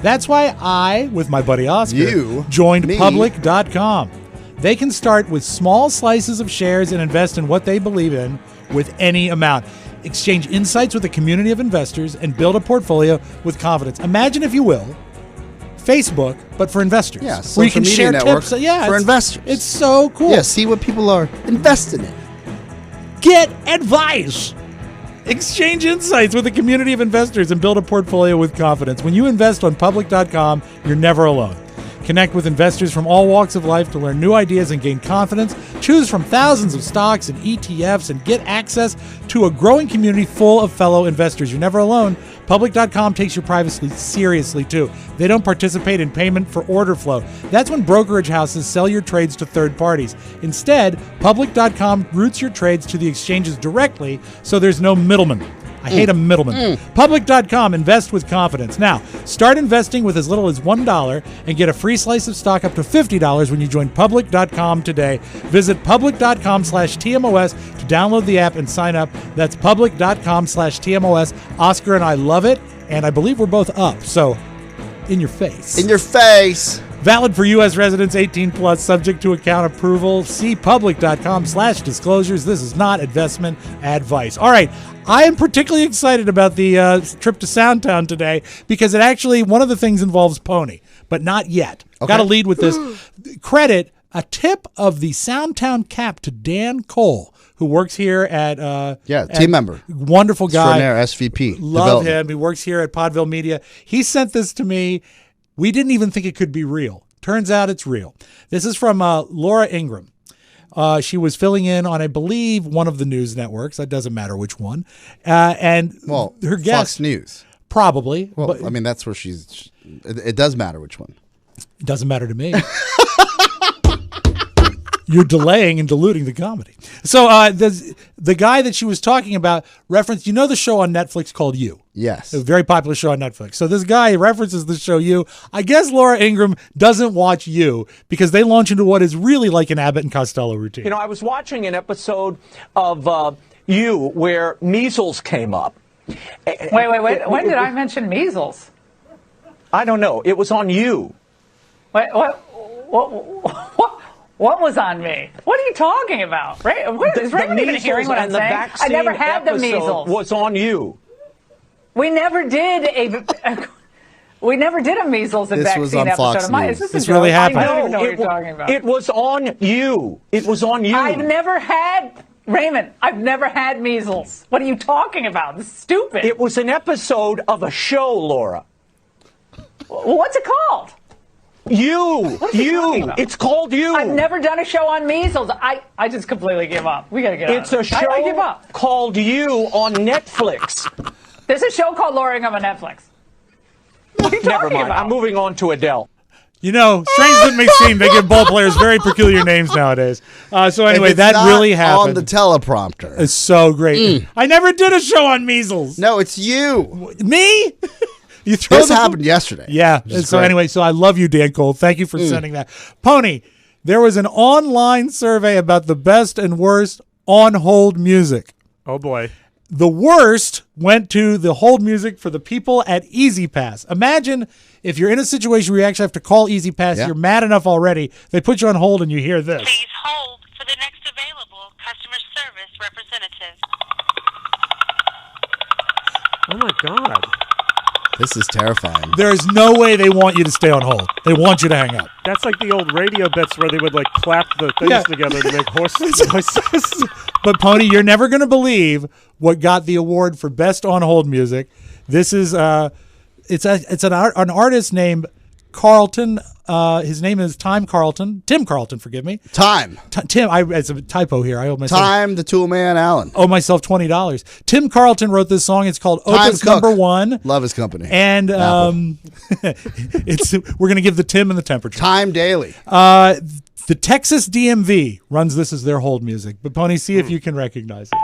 That's why I, with my buddy Oscar, joined Public.com. They can start with small slices of shares and invest in what they believe in with any amount. Exchange insights with a community of investors and build a portfolio with confidence. Imagine, if you will, Facebook, but for investors. Yeah, where you can social share media network tips. Yeah, for investors. It's so cool. Yeah, see what people are investing in. Get advice. Exchange insights with a community of investors and build a portfolio with confidence. When you invest on Public.com, you're never alone. Connect with investors from all walks of life to learn new ideas and gain confidence. Choose from thousands of stocks and ETFs and get access to a growing community full of fellow investors. You're never alone. Public.com takes your privacy seriously, too. They don't participate in payment for order flow. That's when brokerage houses sell your trades to third parties. Instead, Public.com routes your trades to the exchanges directly, so there's no middleman. I hate a middleman. Public.com, invest with confidence. Now, start investing with as little as $1 and get a free slice of stock up to $50 when you join Public.com today. Visit Public.com/TMOS to download the app and sign up. That's Public.com/TMOS. Oscar and I love it, and I believe we're both up. So, in your face. In your face. Valid for U.S. residents 18 plus, subject to account approval. See Public.com/disclosures. This is not investment advice. All right. I am particularly excited about the trip to Soundtown today because it actually, one of the things involves Pony, but not yet. Okay. Got to lead with this. Credit, a tip of the Soundtown cap to Dan Cole, who works here at team member, wonderful guy, extraordinaire, SVP, love him. He works here at Podville Media. He sent this to me. We didn't even think it could be real. Turns out it's real. This is from Laura Ingraham. She was filling in on, I believe, one of the news networks. That doesn't matter which one. And her guest, Fox News, probably. Well, but, I mean, that's where she's. It does matter which one. It doesn't matter to me. You're delaying and diluting the comedy. So the guy that she was talking about referenced, the show on Netflix called You? Yes. A very popular show on Netflix. So this guy references the show You. I guess Laura Ingraham doesn't watch You because they launch into what is really like an Abbott and Costello routine. I was watching an episode of You where measles came up. Wait. When did I mention measles? I don't know. It was on You. Wait, what was on me? What are you talking about? Is Raymond even hearing what I'm saying? I never had the measles. Was on You. We never did a measles and this was vaccine on Fox episode. News. This really happened. I don't even know what you're talking about. It was on You. It was on You. I've never had measles. What are you talking about? This is stupid. It was an episode of a show, Laura. What's it called? You. It's called You. I've never done a show on measles. I just completely give up. We got to get It's a show I give up. called You on Netflix. There's a show called Laura Ingraham on Netflix. What are you Never talking mind. about? I'm moving on to Adele. Strange as it may seem, they give ball players very peculiar names nowadays. So anyway, that really happened. On the teleprompter. It's so great. I never did a show on measles. No, it's you. Me? This happened yesterday. Yeah. So anyway, I love you, Dan Cole. Thank you for sending that. Pony, there was an online survey about the best and worst on-hold music. Oh, boy. The worst went to the hold music for the people at Easy Pass. Imagine if you're in a situation where you actually have to call Easy Pass, you're mad enough already, they put you on hold and you hear this. Please hold for the next available customer service representative. Oh my God. This is terrifying. There is no way they want you to stay on hold. They want you to hang up. That's like the old radio bits where they would like clap the things together to make horse noises. But Pony, you're never going to believe what got the award for best on hold music. This is it's an artist named Carlton. His name is Tim Carlton, forgive me. Tim. It's a typo here. I owe myself. Time the Tool Man Allen. Owe myself $20. Tim Carlton wrote this song. It's called Opus Number 1. Love his company. And we're going to give the Tim and the temperature. Time Daily. The Texas DMV runs this as their hold music. But Pony, see if you can recognize it.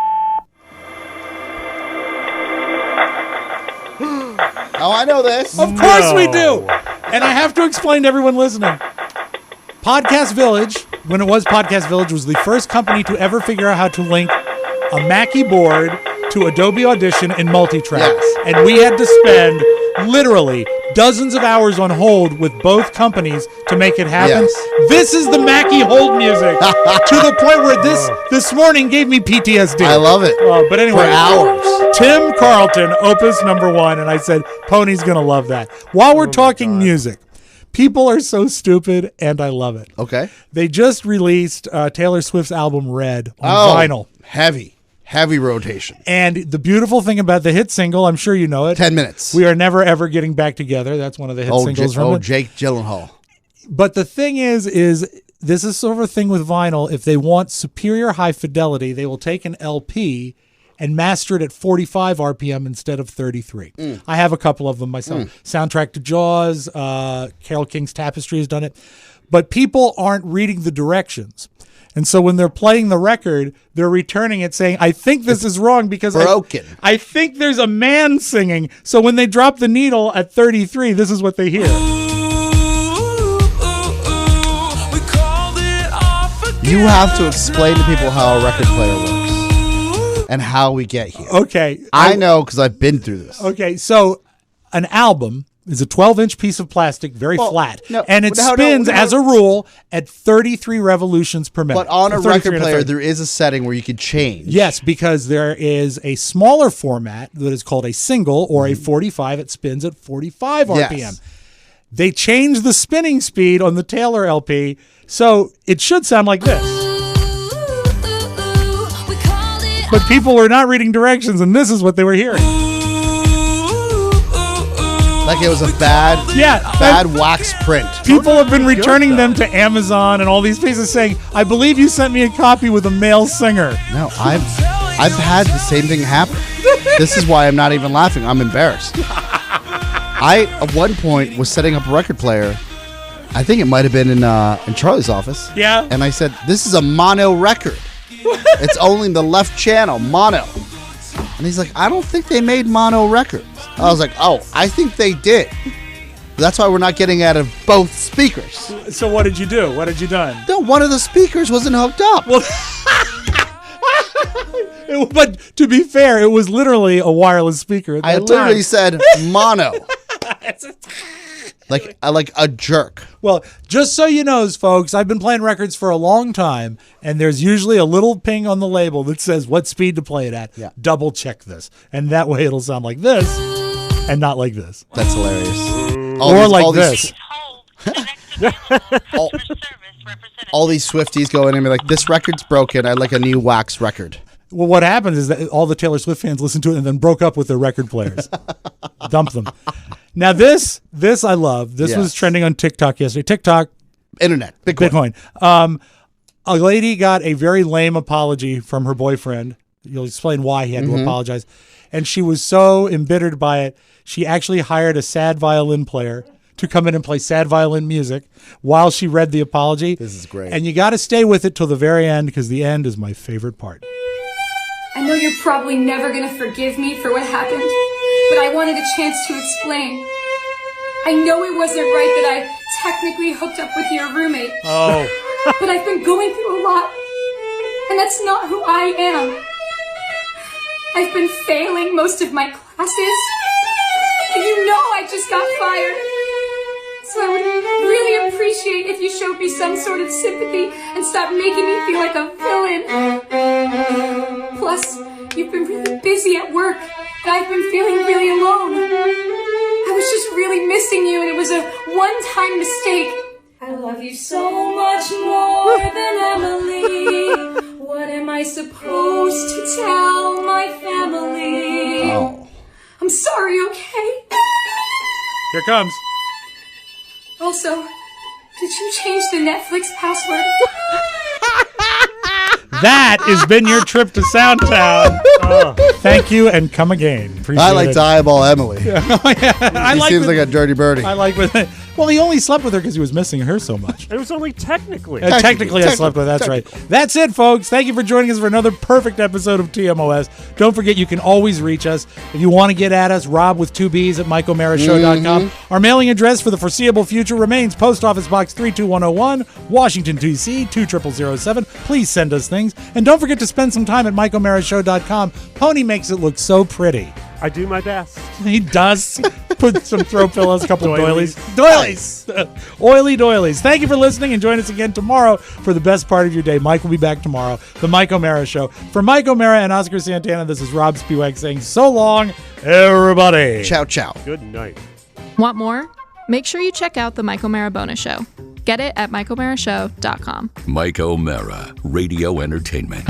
Oh, I know this. Of course we do. And I have to explain to everyone listening. Podcast Village, when it was Podcast Village, was the first company to ever figure out how to link a Mackie board to Adobe Audition and multitrack. Yes. And we had to spend literally dozens of hours on hold with both companies to make it happen. Yes. This is the Mackie hold music to the point where this morning gave me PTSD. I love it. But anyway, for hours. Tim Carlton, Opus Number 1, and I said, Pony's going to love that. While we're talking music, people are so stupid, and I love it. Okay. They just released Taylor Swift's album Red on vinyl. Heavy rotation. And the beautiful thing about the hit single, I'm sure you know it. 10 minutes. We Are Never Ever Getting Back Together. That's one of the hit singles from it. Jake Gyllenhaal. But the thing is this is sort of a thing with vinyl. If they want superior high fidelity, they will take an LP and master it at 45 RPM instead of 33. I have a couple of them myself. Soundtrack to Jaws, Carole King's Tapestry has done it. But people aren't reading the directions. And so when they're playing the record, they're returning it saying, I think this is wrong because broken. I think there's a man singing. So when they drop the needle at 33, this is what they hear. You have to explain to people how a record player works and how we get here. Okay. I know because I've been through this. Okay, so an album is a 12-inch piece of plastic, very flat, and it spins, as a rule, at 33 revolutions per minute. But on a record player, there is a setting where you can change. Yes, because there is a smaller format that is called a single or a 45. It spins at 45 RPM. Yes. They changed the spinning speed on the Taylor LP, so it should sound like this. But people were not reading directions, and this is what they were hearing. Like it was a bad wax print. People have been returning them to Amazon and all these places saying, I believe you sent me a copy with a male singer. No, I've had the same thing happen. This is why I'm not even laughing. I'm embarrassed. I, at one point, was setting up a record player. I think it might have been in Charlie's office. Yeah. And I said, this is a mono record. It's only the left channel, mono. And he's like, I don't think they made mono records. I was like, oh, I think they did. That's why we're not getting out of both speakers. So what did you do? What had you done? No, one of the speakers wasn't hooked up. Well, but to be fair, it was literally a wireless speaker at that I literally time. said mono. like a jerk. Well, just so you know, folks, I've been playing records for a long time, and there's usually a little ping on the label that says what speed to play it at. Yeah. Double check this. And that way it'll sound like this and not like this. That's hilarious. Like this. All these Swifties go in and be like, this record's broken. I'd like a new wax record. Well, what happens is that all the Taylor Swift fans listened to it and then broke up with their record players. Dump them. Now, this I love. This was trending on TikTok yesterday. TikTok. Internet. Bitcoin. A lady got a very lame apology from her boyfriend. You'll explain why he had to apologize. And she was so embittered by it, she actually hired a sad violin player to come in and play sad violin music while she read the apology. This is great. And you got to stay with it till the very end because the end is my favorite part. I know you're probably never going to forgive me for what happened, but I wanted a chance to explain. I know it wasn't right that I technically hooked up with your roommate. Oh. But I've been going through a lot, and that's not who I am. I've been failing most of my classes. And you know I just got fired. So I would really appreciate if you showed me some sort of sympathy and stopped making me feel like a villain. Plus, you've been really busy at work, and I've been feeling really alone. I was just really missing you, and it was a one-time mistake. I love you so much more than Emily. What am I supposed to tell my family? Oh. I'm sorry, okay? Here it comes. Also, did you change the Netflix password? That has been your trip to Soundtown. Thank you, and come again. Appreciate I like it. to eyeball Emily. He He seems like a dirty birdie. I like with it. Well, he only slept with her because he was missing her so much. It was only technically. Technically, I slept with her. That's right. That's it, folks. Thank you for joining us for another perfect episode of TMOS. Don't forget, you can always reach us. If you want to get at us, Rob with 2 B's at MikeO'MaraShow.com. Our mailing address for the foreseeable future remains Post Office Box 32101, Washington, D.C. 20007. Please send us things. And don't forget to spend some time at MikeO'MaraShow.com. Pony makes it look so pretty. I do my best. He does. Put some throw pillows, a couple of Doilies. doilies. Oily doilies. Thank you for listening, and join us again tomorrow for the best part of your day. Mike will be back tomorrow. The Mike O'Mara Show. For Mike O'Mara and Oscar Santana, this is Rob Spiewak saying so long, everybody. Ciao, ciao. Good night. Want more? Make sure you check out the Mike O'Mara Bonus Show. Get it at MikeO'MaraShow.com. Mike O'Mara, Radio Entertainment.